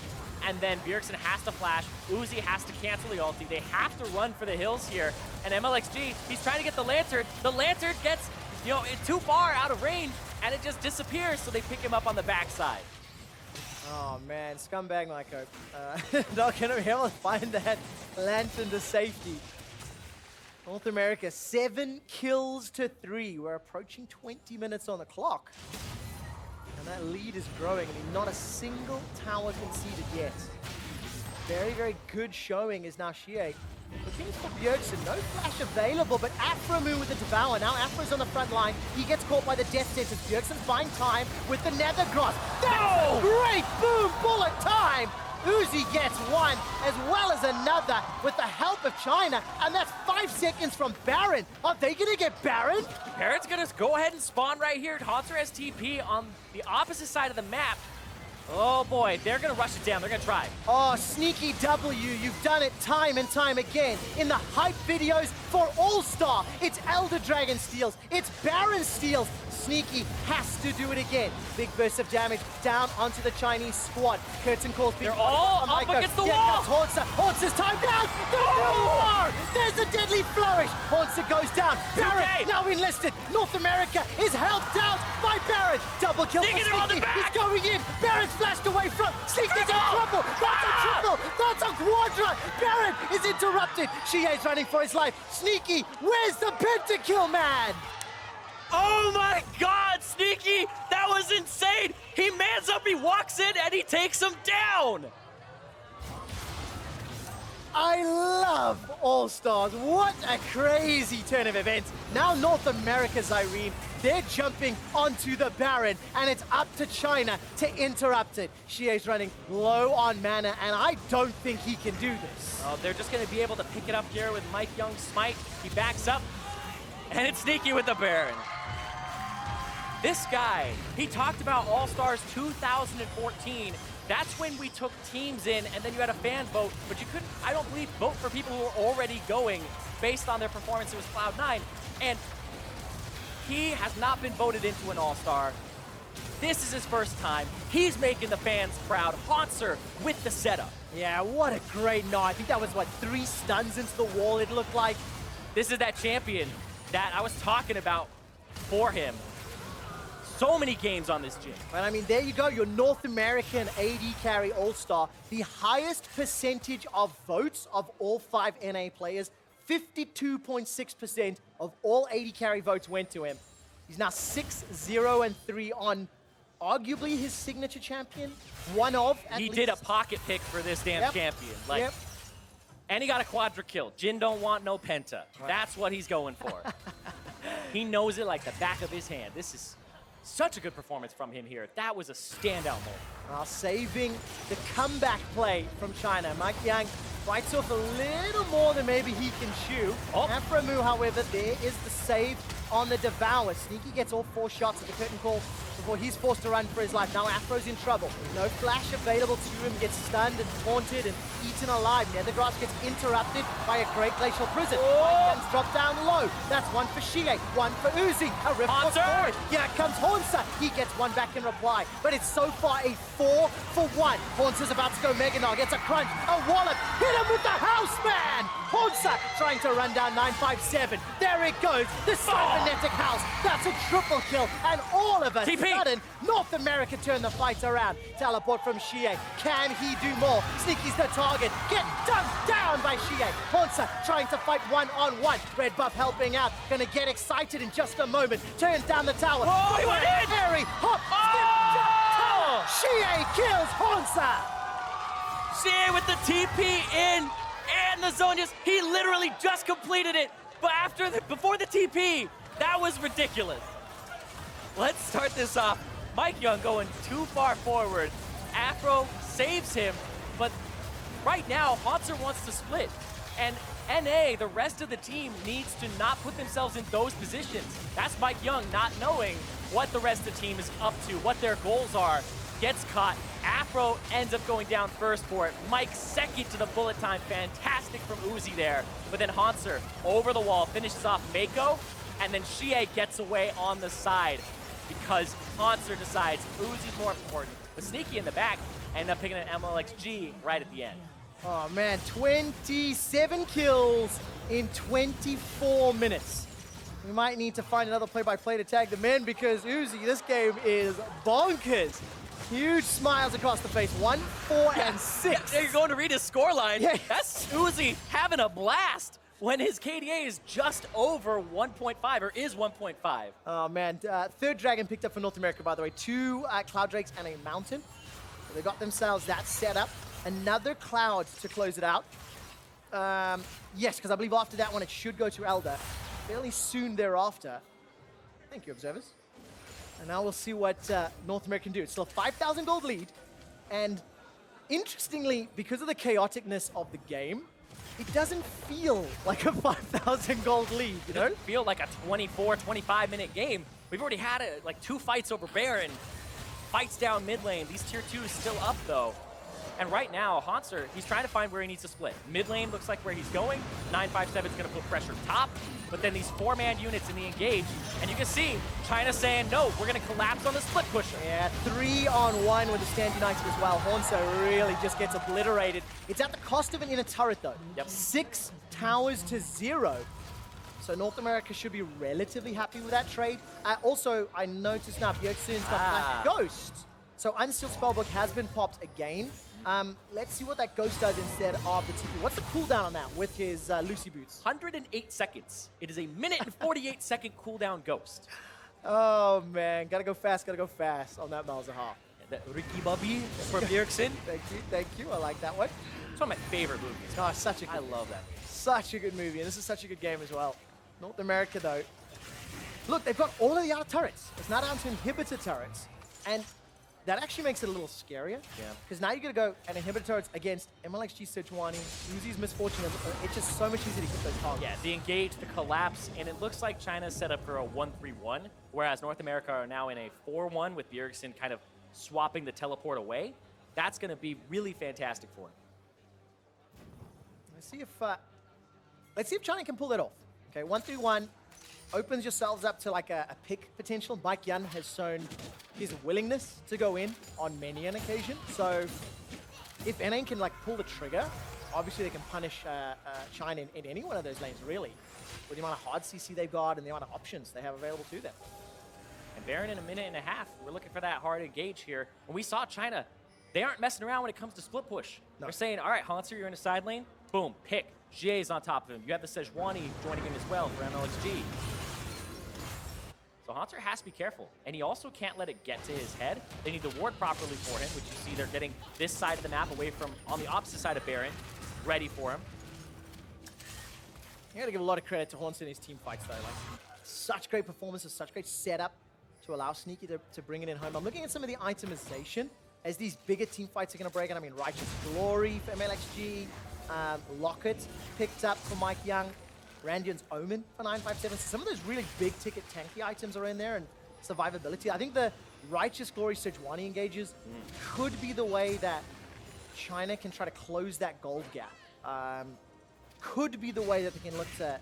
and then Bjergsen has to flash. Uzi has to cancel the ulti. They have to run for the hills here. And Mlxg, he's trying to get the Lantern. The Lantern gets, you know, too far out of range, and it just disappears, so they pick him up on the backside. Oh man, scumbag Meiko. Not gonna be able to find that lantern to safety. North America, 7 kills to 3. We're approaching 20 minutes on the clock. And that lead is growing. I mean, not a single tower conceded yet. Very, very good showing is now Xiye. Looking for Bjergsen, no flash available, but aphromoo with the devour. Now Afro's on the front line. He gets caught by the death sentence. Bjergsen's buying time with the Nether Grasp. That's a great boom bullet time. Uzi gets one, as well as another, with the help of China, and that's 5 seconds from Baron. Are they gonna get Baron? Baron's gonna go ahead and spawn right here. Hauntzer has TP on the opposite side of the map. Oh boy, they're gonna rush it down. They're gonna try. Oh, Sneaky W, you've done it time and time again. In the hype videos for All-Star, it's Elder Dragon steals, it's Baron steals. Sneaky has to do it again. Big burst of damage down onto the Chinese squad. Curtain calls. They're all up against the wall. Hauntzer, Hauntzer's time down. There's a deadly flourish. Hauntzer goes down. Baron now enlisted. North America is helped out by Baron. Double kill for Sneaky. He's going in. Baron's flashed away from. Sneaky's in trouble. That's a triple. That's a quadra. Baron is interrupted. Xiye's running for his life. Sneaky, where's the pentakill, man? Oh my God, Sneaky! That was insane! He mans up, he walks in, and he takes him down! I love All-Stars. What a crazy turn of events. Now North America's Irene, they're jumping onto the Baron, and it's up to China to interrupt it. Xiye's running low on mana, and I don't think he can do this. Oh, they're just gonna be able to pick it up here with MikeYeung's smite. He backs up, and it's Sneaky with the Baron. This guy, he talked about All-Stars 2014. That's when we took teams in, and then you had a fan vote, but you couldn't, I don't believe, vote for people who were already going based on their performance. It was Cloud9, and he has not been voted into an All-Star. This is his first time. He's making the fans proud. Hauntzer with the setup. Yeah, what a great night. I think that was, what, 3 stuns into the wall, it looked like. This is that champion that I was talking about for him. So many games on this Jhin. But I mean, there you go, your North American AD carry All-Star, the highest percentage of votes of all 5 NA players. 52.6% of all AD carry votes went to him. He's now 6-0-3 on arguably his signature champion. One of, at least. He did a pocket pick for this damn champion. Like, and he got a quadra kill. Jhin don't want no penta. Right. That's what he's going for. He knows it like the back of his hand. This is such a good performance from him here. That was a standout moment. Saving the comeback play from China. MikeYeung bites off a little more than maybe he can chew. aphromoo, however, there is the save on the Devour. Sneaky gets all 4 shots at the curtain call before he's forced to run for his life. Now Afro's in trouble. No flash available to him. Gets stunned and taunted and eaten alive. Nethergrass gets interrupted by a great glacial prison. MikeYeung's dropped down low. That's one for Xiye, one for Uzi. A rift forward. Here comes Hauntzer. He gets one back in reply. But it's so far a 4-for-1. Hauntzer's about to go Mega Gnar. Gets a crunch, a wallop. Hit him with the house, man! Hauntzer trying to run down 957. There it goes. The cybernetic house. That's a triple kill. And all of a sudden, North America turn the fight around. Teleport from Xiye. Can he do more? Sneaky's the target. Get dunked down by Xiye. Hauntzer trying to fight one-on-one. Red buff helping out. Gonna get excited in just a moment. Turns down the tower. Oh, he went in! Harry, hop, skip, jump, Xiye kills Hauntzer. Xiye with the TP in, and the zone he literally just completed it. But before the TP, that was ridiculous. Let's start this off. MikeYeung going too far forward. Afro saves him, but right now, Hauntzer wants to split. And NA, the rest of the team, needs to not put themselves in those positions. That's MikeYeung not knowing what the rest of the team is up to, what their goals are. Gets caught. Afro ends up going down first for it. Mike second to the bullet time. Fantastic from Uzi there. But then Hauntzer over the wall finishes off Meiko, and then Xiye gets away on the side because Hauntzer decides Uzi's more important. But Sneaky in the back end up picking an Mlxg right at the end. Oh man, 27 kills in 24 minutes. We might need to find another play-by-play to tag the men because Uzi, this game is bonkers. Huge smiles across the face. 1, 4, and 6. You're going to read his scoreline. Yeah. That's Uzi having a blast when his KDA is just over 1.5, or is 1.5. Oh man, third dragon picked up for North America, by the way. 2 Cloud Drakes and a Mountain. So they got themselves that set up. Another Cloud to close it out. Yes, because I believe after that one it should go to Elder fairly soon thereafter. Thank you, observers. And now we'll see what North America can do. It's still a 5,000 gold lead, and interestingly, because of the chaoticness of the game, it doesn't feel like a 5,000 gold lead, you It know? doesn't feel like a 24, 25-minute game. We've already had like 2 fights over Baron, fights down mid lane. These tier 2s still up though. And right now, Hauntzer, he's trying to find where he needs to split. Mid lane looks like where he's going. 957's gonna put pressure top, but then these 4-man units in the engage, and you can see China saying, no, we're gonna collapse on the split pusher. Yeah, 3-on-1 with the Stand United as well. Hauntzer really just gets obliterated. It's at the cost of an inner turret though. Yep. 6 towers to 0. So North America should be relatively happy with that trade. Also, I noticed now Bjergsen's got Black Ghost. So Unsealed Spellbook has been popped again. Let's see what that Ghost does instead of the TP. What's the cooldown on that with his Lucy Boots? 108 seconds. It is a minute and 48-second cooldown Ghost. Oh man, gotta go fast on that Malzahar. That Ricky Bobby for Bjergsen. Thank you, I like that one. It's one of my favorite movies. Oh, such a good I love that. Such a good movie, and this is such a good game as well. North America though, look, they've got all of the outer turrets. It's now down to inhibitor turrets, and that actually makes it a little scarier. Yeah. Because now you're gonna go and inhibitor turrets against Mlxg, Sejuani, Uzi's Miss Fortune. It's just so much easier to hit those targets. Yeah, the engage, the collapse, and it looks like China's set up for a 1-3-1, whereas North America are now in a 4-1 with Bjergsen kind of swapping the teleport away. That's going to be really fantastic for him. Let's see if China can pull that off. Okay, 1-3-1 opens yourselves up to like a pick potential. MikeYeung has shown his willingness to go in on many an occasion. So if NA can like pull the trigger, obviously they can punish China in any one of those lanes really, with the amount of hard CC they've got and the amount of options they have available to them. And Baron in a minute and a half, we're looking for that hard engage here. And we saw China, they aren't messing around when it comes to split push. No. They're saying, all right, Hauntzer, you're in a side lane. Boom, pick. Xiye's on top of him. You have the Sejuani joining him as well for Mlxg. So Hauntzer has to be careful. And he also can't let it get to his head. They need to ward properly for him, which you see they're getting this side of the map away from, on the opposite side of Baron, ready for him. You gotta give a lot of credit to Hauntzer in his team fights though. Like, such great performances, such great setup to allow Sneaky to bring it in home. I'm looking at some of the itemization as these bigger team fights are gonna break out. I mean, Righteous Glory for Mlxg, Locket picked up for MikeYeung, Randian's Omen for 957. So some of those really big ticket tanky items are in there, and survivability. I think the Righteous Glory Sejuani engages could be the way that China can try to close that gold gap. Could be the way that they can look to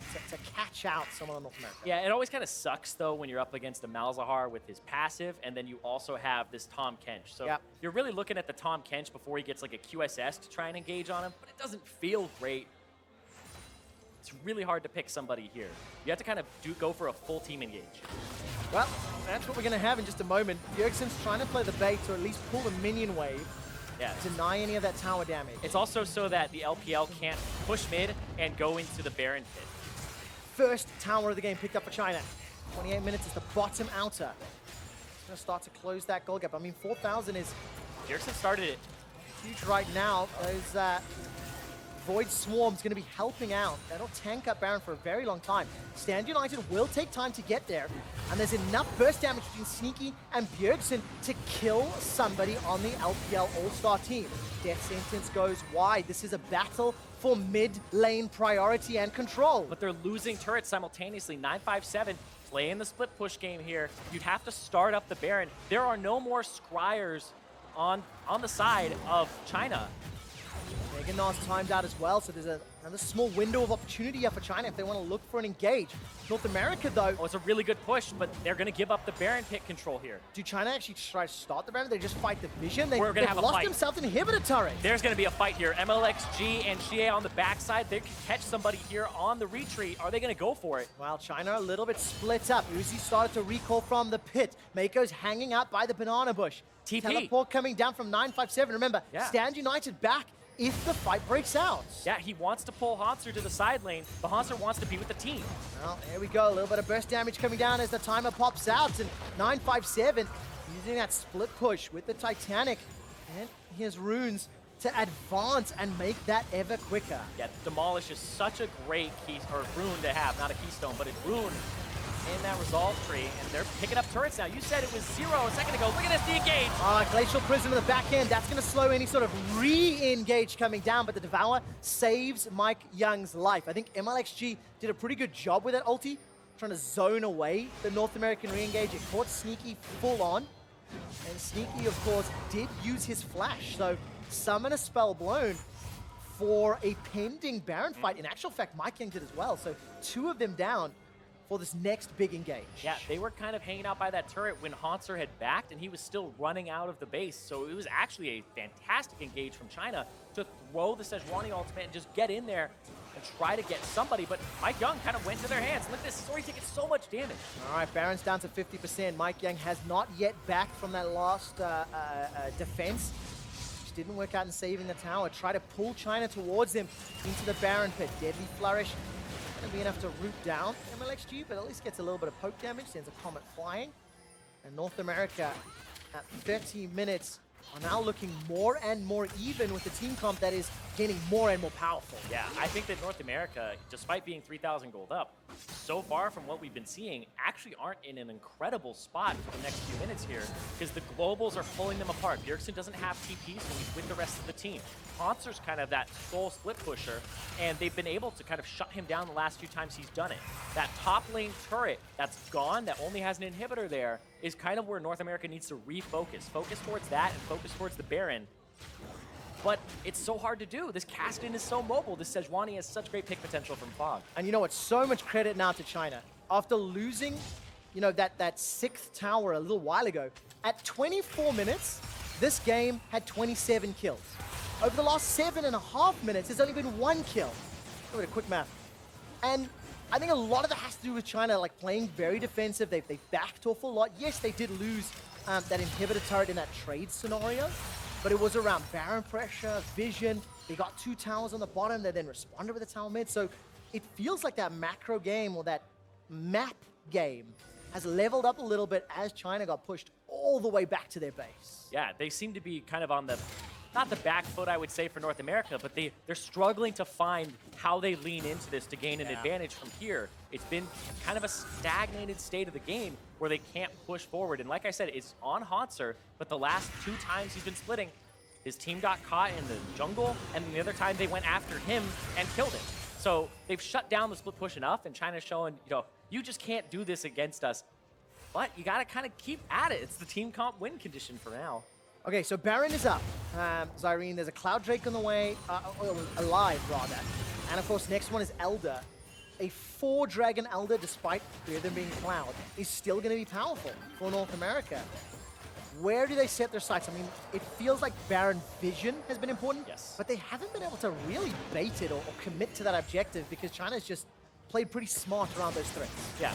catch out someone on North America. Yeah, it always kind of sucks, though, when you're up against a Malzahar with his passive, and then you also have this Tahm Kench. So you're really looking at the Tahm Kench before he gets like a QSS to try and engage on him, but it doesn't feel great. It's really hard to pick somebody here. You have to kind of go for a full team engage. Well, that's what we're going to have in just a moment. Bjergsen's trying to play the bait to at least pull the minion wave. Yeah. Deny any of that tower damage. It's also so that the LPL can't push mid and go into the Baron pit. First tower of the game picked up for China. 28 minutes is the bottom outer. It's going to start to close that goal gap. I mean, 4,000 is... Bjergsen started it. Huge right now. Those Void Swarm's going to be helping out. That'll tank up Baron for a very long time. Stand United will take time to get there. And there's enough burst damage between Sneaky and Bjergsen to kill somebody on the LPL All-Star team. Death Sentence goes wide. This is a battle for mid-lane priority and control. But they're losing turrets simultaneously. 957 playing the split push game here. You'd have to start up the Baron. There are no more scryers on the side of China. Gnar's timed out as well, so there's another small window of opportunity here for China if they want to look for an engage. North America, though... Oh, it's a really good push, but they're going to give up the Baron pit control here. Do China actually try to start the Baron? They just fight the vision? We're going to have a lost fight. themselves an inhibitor turret. There's going to be a fight here. Mlxg and Xiye on the backside. They can catch somebody here on the retreat. Are they going to go for it? Well, China a little bit split up. Uzi started to recall from the pit. Meiko's hanging out by the banana bush. TP. Teleport coming down from 957. Remember, Stand United back if the fight breaks out. Yeah, he wants to pull Hauntzer to the side lane, but Hauntzer wants to be with the team. Well, there we go. A little bit of burst damage coming down as the timer pops out. And 957 using that split push with the Titanic. And here's runes to advance and make that ever quicker. Yeah, Demolish is such a great rune to have. Not a keystone, but a rune. in that resolve tree, and they're picking up turrets now. You said it was 0 a second ago. Look at this, the engage. Glacial Prism in the back end. That's going to slow any sort of re-engage coming down, but the Devour saves MikeYeung's life. I think Mlxg did a pretty good job with that ulti, trying to zone away the North American re-engage. It caught Sneaky full on, and Sneaky, of course, did use his flash. So summon a spell blown for a pending Baron fight. In actual fact, MikeYeung did as well. So 2 of them down for this next big engage. Yeah, they were kind of hanging out by that turret when Hauntzer had backed, and he was still running out of the base. So it was actually a fantastic engage from China to throw the Sejuani ultimate and just get in there and try to get somebody. But MikeYeung kind of went to their hands. Look at this, Story taking so much damage. All right, Baron's down to 50%. MikeYeung has not yet backed from that last defense. Didn't work out in saving the tower. Try to pull China towards them into the Baron pit. Deadly Flourish. Going to be enough to root down Mlxg, but at least gets a little bit of poke damage. Sends a Comet flying. And North America at 30 minutes are now looking more and more even with the team comp that is getting more and more powerful. Yeah, I think that North America, despite being 3,000 gold up, so far from what we've been seeing, actually aren't in an incredible spot for the next few minutes here, because the globals are pulling them apart. Bjergsen doesn't have TPs when he's with the rest of the team. Hauntzer's kind of that sole split pusher, and they've been able to kind of shut him down the last few times he's done it. That top lane turret that's gone, that only has an inhibitor there, is kind of where North America needs to refocus. Focus towards that and focus towards the Baron. But it's so hard to do. This Kassadin is so mobile. This Sejuani has such great pick potential from Fog. And you know what? So much credit now to China. After losing, you know, that 6th tower a little while ago, at 24 minutes, this game had 27 kills. Over the last 7.5 minutes, there's only been 1 kill. Look at a quick math. And I think a lot of that has to do with China, like playing very defensive. They backed off a lot. Yes, they did lose that inhibitor turret in that trade scenario, but it was around Baron pressure, vision. They got 2 towers on the bottom. They then responded with a tower mid. So it feels like that macro game or that map game has leveled up a little bit as China got pushed all the way back to their base. Yeah, they seem to be kind of on the, not the back foot, I would say, for North America, but they're struggling to find how they lean into this to gain an advantage from here. It's been kind of a stagnated state of the game where they can't push forward. And like I said, it's on Hauntzer, but the last 2 times he's been splitting, his team got caught in the jungle, and the other time they went after him and killed him. So they've shut down the split push enough, and China's showing, you know, you just can't do this against us. But you gotta kind of keep at it. It's the team comp win condition for now. Okay, so Baron is up. Zyrene, there's a Cloud Drake on the way, alive rather. And of course, next one is Elder. A 4-dragon Elder, despite 3 of them being Cloud, is still going to be powerful for North America. Where do they set their sights? I mean, it feels like Baron vision has been important, Yes. but they haven't been able to really bait it or commit to that objective because China's just played pretty smart around those threats. Yeah,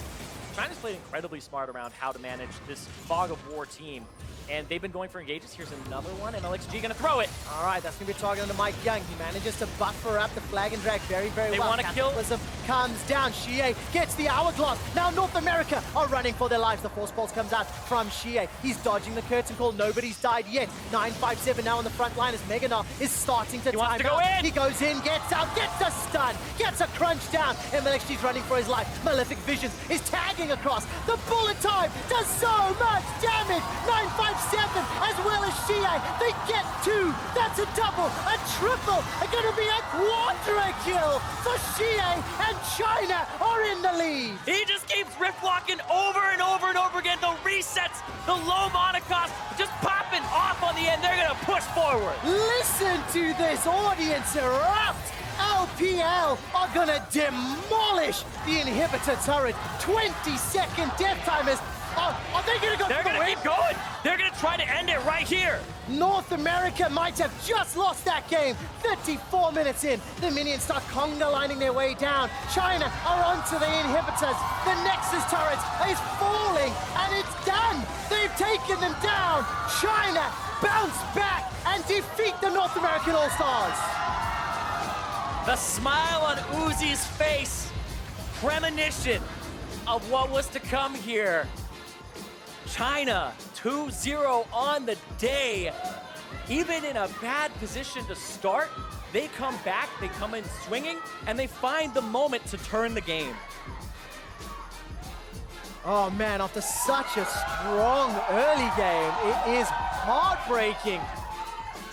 China's played incredibly smart around how to manage this fog of war team. And they've been going for engages. Here's another one. Mlxg gonna throw it. All right, that's gonna be a target on MikeYeung. He manages to buffer up the flag and drag very, very They well. wanna kill. Cataclysm comes down. Xiye gets the hourglass. Now North America are running for their lives. The Force Pulse comes out from Xiye. He's dodging the curtain call. Nobody's died yet. 957 now on the front line as Gnar is starting to time wants to go out. in. He goes in, gets out, gets a stun, gets a crunch down. Mlxg's running for his life. Malefic Visions is tagging across. The bullet time does so much damage. 957 as well as Xiye. They get 2. That's a double, a triple. It's going to be a quadra kill for Xiye, and China are in the lead. He just keeps rift walking over and over and over again. The resets, the low mana cost, just popping off on the end. They're gonna push forward. Listen to this audience erupt. LPL are gonna demolish the inhibitor turret. 20-second death timers. Are they gonna go They're for the gonna win? keep going. They're gonna try to end it right here. North America might have just lost that game. 34 minutes in, the minions start conga lining their way down. China are onto the inhibitors. The Nexus turret is falling, and it's done. They've taken them down. China bounce back and defeat the North American All-Stars. The smile on Uzi's face, premonition of what was to come here. China 2-0 on the day. Even in a bad position to start, they come back, they come in swinging, and they find the moment to turn the game. Oh man, after such a strong early game, it is heartbreaking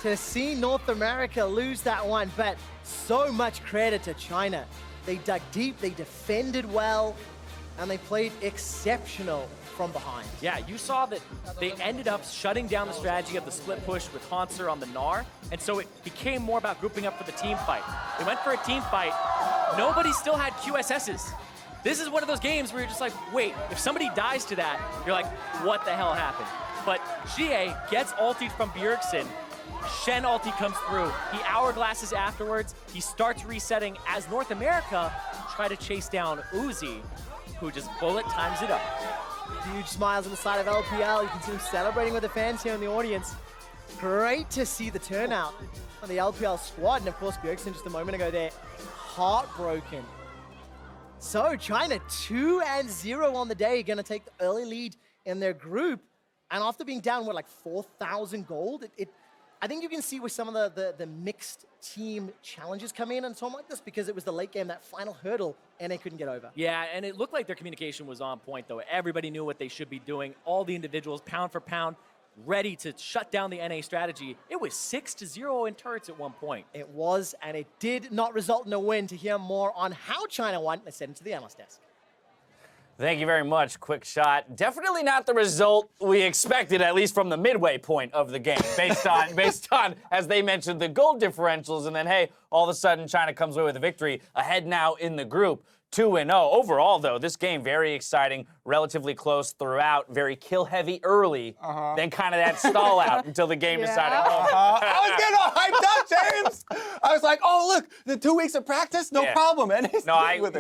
to see North America lose that one, but so much credit to China. They dug deep, they defended well, and they played exceptional from behind. Yeah, you saw that they ended up shutting down the strategy of the split push with Hauntzer on the Gnar, and so it became more about grouping up for the team fight. They went for a team fight. Nobody still had QSSs. This is one of those games where you're just like, wait, if somebody dies to that, you're like, what the hell happened? But Xiye gets ultied from Bjergsen. Shen ulti comes through. He hourglasses afterwards. He starts resetting as North America try to chase down Uzi, who just bullet times it up. Huge smiles on the side of LPL. You can see them celebrating with the fans here in the audience. Great to see the turnout on the LPL squad. And of course, Bjergsen just a moment ago there, heartbroken. So China 2-0 on the day, gonna take the early lead in their group. And after being down, what, like 4,000 gold? I think you can see where some of the mixed team challenges come in and something like this, because it was the late game, that final hurdle, and they couldn't get over. Yeah, and it looked like their communication was on point, though. Everybody knew what they should be doing. All the individuals, pound for pound, ready to shut down the NA strategy. It was 6-0 in turrets at one point. It was, and it did not result in a win. To hear more on how China won, let's head into the analyst desk. Thank you very much. Quick shot. Definitely not the result we expected, at least from the midway point of the game, based on, as they mentioned, the goal differentials. And then, hey, all of a sudden, China comes away with a victory, ahead now in the group. 2-0. Overall, though, this game very exciting, relatively close throughout, very kill-heavy early, then kind of that stall out until the game decided. I was getting all hyped up, James. I was like, oh, look, the 2 weeks of practice, no problem. And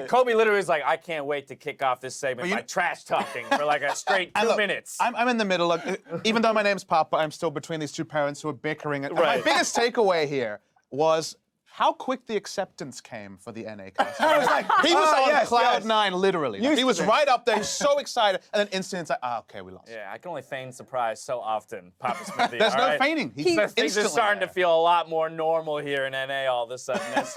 Kobe literally was like, I can't wait to kick off this segment by trash talking for like a straight 2 minutes. I'm in the middle. Look, even though my name's Papa, I'm still between these two parents who are bickering. And my biggest takeaway here was how quick the acceptance came for the NA cast. He was on cloud nine, literally. He was right up there, so excited, and then instantly it's like, okay, we lost. Yeah, I can only feign surprise so often, Papa Smithy. There's no feigning. Things are starting to feel a lot more normal here in NA all of a sudden as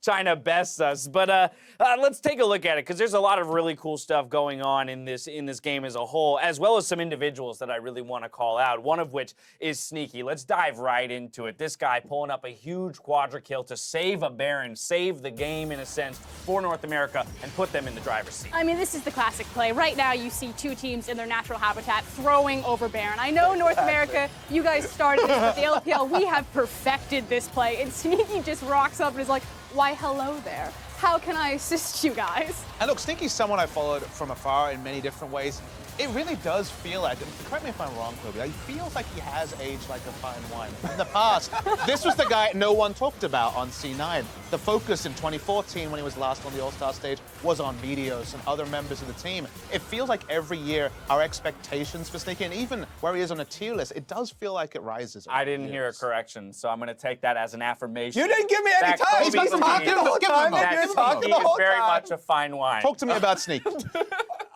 China bests us. But let's take a look at it, because there's a lot of really cool stuff going on in this game as a whole, as well as some individuals that I really want to call out, one of which is Sneaky. Let's dive right into it. This guy pulling up a huge quadra kill to save a Baron, save the game in a sense for North America and put them in the driver's seat. I mean, this is the classic play. Right now you see two teams in their natural habitat throwing over Baron. I know North America, you guys started this, but the LPL, we have perfected this play. And Sneaky just rocks up and is like, why, hello there. How can I assist you guys? And look, Sneaky's someone I followed from afar in many different ways. It really does feel like, correct me if I'm wrong, Kobe, it feels like he has aged like a fine wine. In the past, this was the guy no one talked about on C9. The focus in 2014, when he was last on the All-Star stage, was on Meteos and other members of the team. It feels like every year our expectations for Sneaky, and even where he is on a tier list, it does feel like it rises. I didn't hear a correction, so I'm going to take that as an affirmation. You didn't give me any time. He's been talking the whole time. Sneaky is very much a fine wine. Talk to me about Sneaky.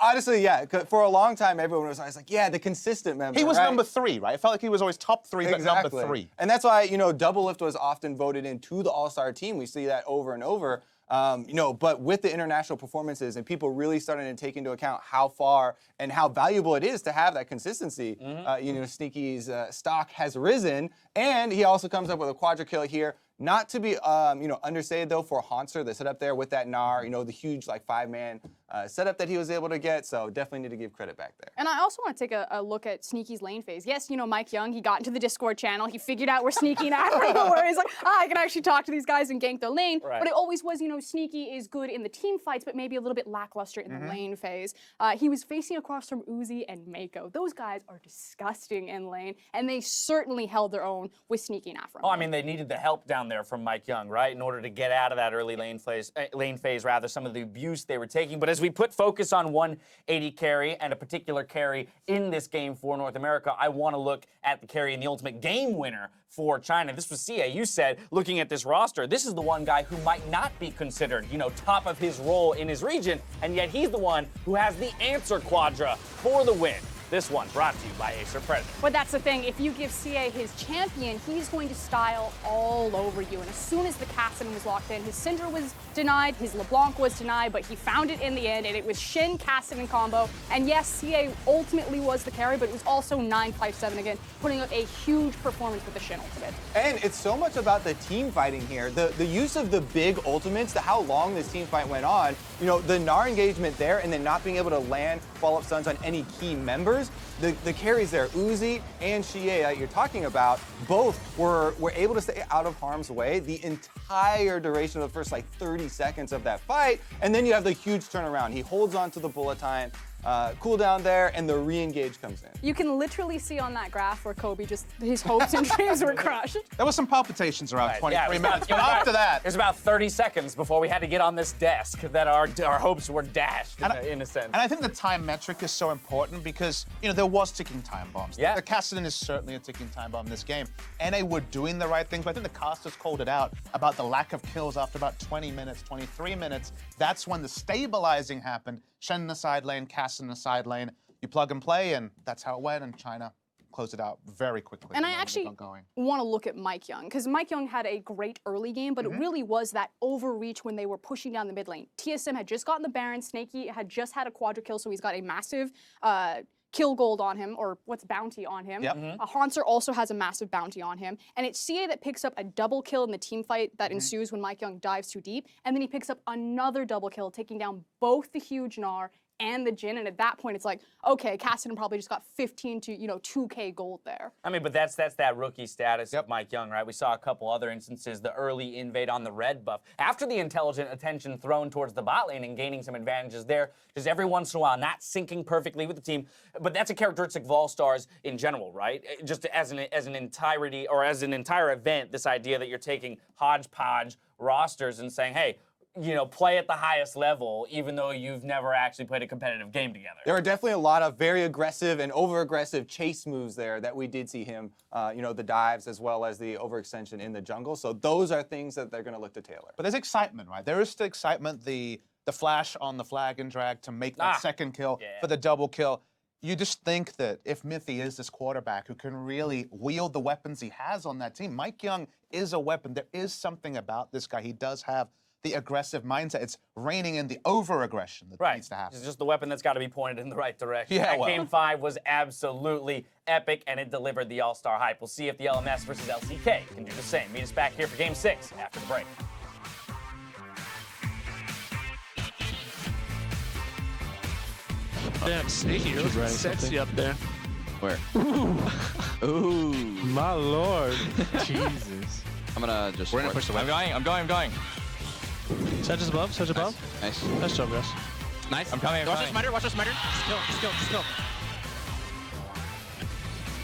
Honestly, yeah. For a long time, everyone was always like, yeah, the consistent member. He was right? number 3, right? It felt like he was always top 3, but number 3. And that's why, Double Lift was often voted into the All-Star team. We see that over and over. But with the international performances and people really starting to take into account how far and how valuable it is to have that consistency, Sneaky's stock has risen. And he also comes up with a quadra kill here. Not to be, understated, though, for Hauntzer, the setup there with that Gnar, the huge, 5-man setup that he was able to get. So definitely need to give credit back there. And I also want to take a look at Sneaky's lane phase. Yes, MikeYeung, he got into the Discord channel. He figured out where Sneaky and aphromoo were. He's like, I can actually talk to these guys and gank their lane. Right. But it always was, Sneaky is good in the team fights, but maybe a little bit lackluster in the lane phase. He was facing across from Uzi and Meiko. Those guys are disgusting in lane, and they certainly held their own with Sneaky and aphromoo. Oh, I mean, they needed the help down there from MikeYeung, right, in order to get out of that early lane phase, some of the abuse they were taking. But as we put focus on one AD carry and a particular carry in this game for North America, I want to look at the carry and the ultimate game winner for China. This was Xiye. You said, looking at this roster, this is the one guy who might not be considered, top of his role in his region, and yet he's the one who has the answer quadra for the win. This one brought to you by Acer Predator. But that's the thing, if you give Xiye his champion, he's going to style all over you. And as soon as the Kassadin was locked in, his Syndra was denied, his LeBlanc was denied, but he found it in the end, and it was Shen Kassadin combo. And yes, Xiye ultimately was the carry, but it was also 9-5-7 again, putting out a huge performance with the Shen ultimate. And it's so much about the team fighting here. The use of the big ultimates, how long this team fight went on, you know, the Gnar engagement there and then not being able to land follow-up stuns on any key members. The carries there, Uzi and Xiye that you're talking about, both were able to stay out of harm's way the entire duration of the first like 30 seconds of that fight. And then you have the huge turnaround. He holds on to the bullet time, cooldown there, and the re-engage comes in. You can literally see on that graph where Kobe just, his hopes and dreams were crushed. There was some palpitations around 23 minutes, but about, after that... It was about 30 seconds before we had to get on this desk that our hopes were dashed, in a sense. And I think the time metric is so important because, you know, there was ticking time bombs. Yeah. The Kassadin is certainly a ticking time bomb in this game. NA were doing the right things, but I think the casters called it out about the lack of kills after about 20 minutes, 23 minutes. That's when the stabilizing happened. Shen in the side lane, Kassadin in the side lane. You plug and play, and that's how it went, and China closed it out very quickly. And I actually want to look at MikeYeung, because MikeYeung had a great early game, but it really was that overreach when they were pushing down the mid lane. TSM had just gotten the Baron, Snakey had just had a quadra kill, so he's got a massive kill gold on him, or what's bounty on him. Yep. Hauntzer also has a massive bounty on him. And it's Xiye that picks up a double kill in the team fight that ensues when MikeYeung dives too deep. And then he picks up another double kill, taking down both the huge Gnar and the Jhin. And at that point, it's like, okay, Kassadin probably just got 15 to, 2K gold there. I mean, but that's that rookie status of MikeYeung, right? We saw a couple other instances, the early invade on the red buff. After the intelligent attention thrown towards the bot lane and gaining some advantages there, just every once in a while, not syncing perfectly with the team. But that's a characteristic of all stars in general, right? Just as an entirety, or as an entire event, this idea that you're taking hodgepodge rosters and saying, hey, play at the highest level, even though you've never actually played a competitive game together. There are definitely a lot of very aggressive and over-aggressive chase moves there that we did see him, the dives as well as the overextension in the jungle. So those are things that they're going to look to tailor. But there's excitement, right? There is still excitement, the flash on the flag and drag to make that second kill for the double kill. You just think that if Mithy is this quarterback who can really wield the weapons he has on that team, MikeYeung is a weapon. There is something about this guy. He does have the aggressive mindset. It's reining in the over-aggression that needs to happen. It's just the weapon that's got to be pointed in the right direction. Yeah, that Game 5 was absolutely epic, and it delivered the All-Star hype. We'll see if the LMS versus LCK can do the same. Meet us back here for Game 6 after the break. Damn, Sneaky, you're looking sexy up there. Where? Ooh. My lord. Jesus. I'm gonna just. We're gonna push the way. I'm going. Sedge is above, Sedge above. Nice. Nice job, guys. Nice. I'm coming. Watch the smiter. Just kill.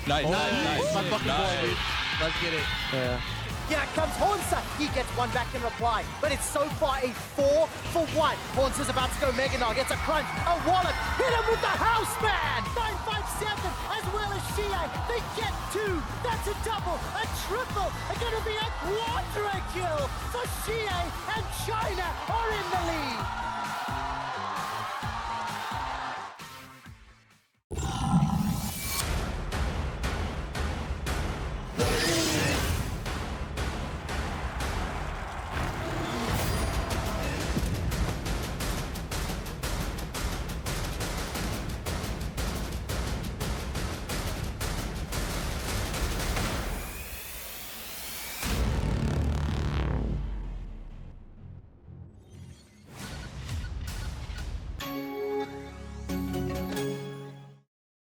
Nice. My fucking boy, dude. Let's get it. Yeah. Here comes Hauntzer. He gets one back in reply, but it's so far a 4-for-1. Hauntzer's about to go Mega Gnar, gets a crunch, a wallop, hit him with the house man! 9-5-7 as well as Xiye. They get 2. That's a double, a triple, and gonna be a quadra kill for Xiye, and China are in the lead.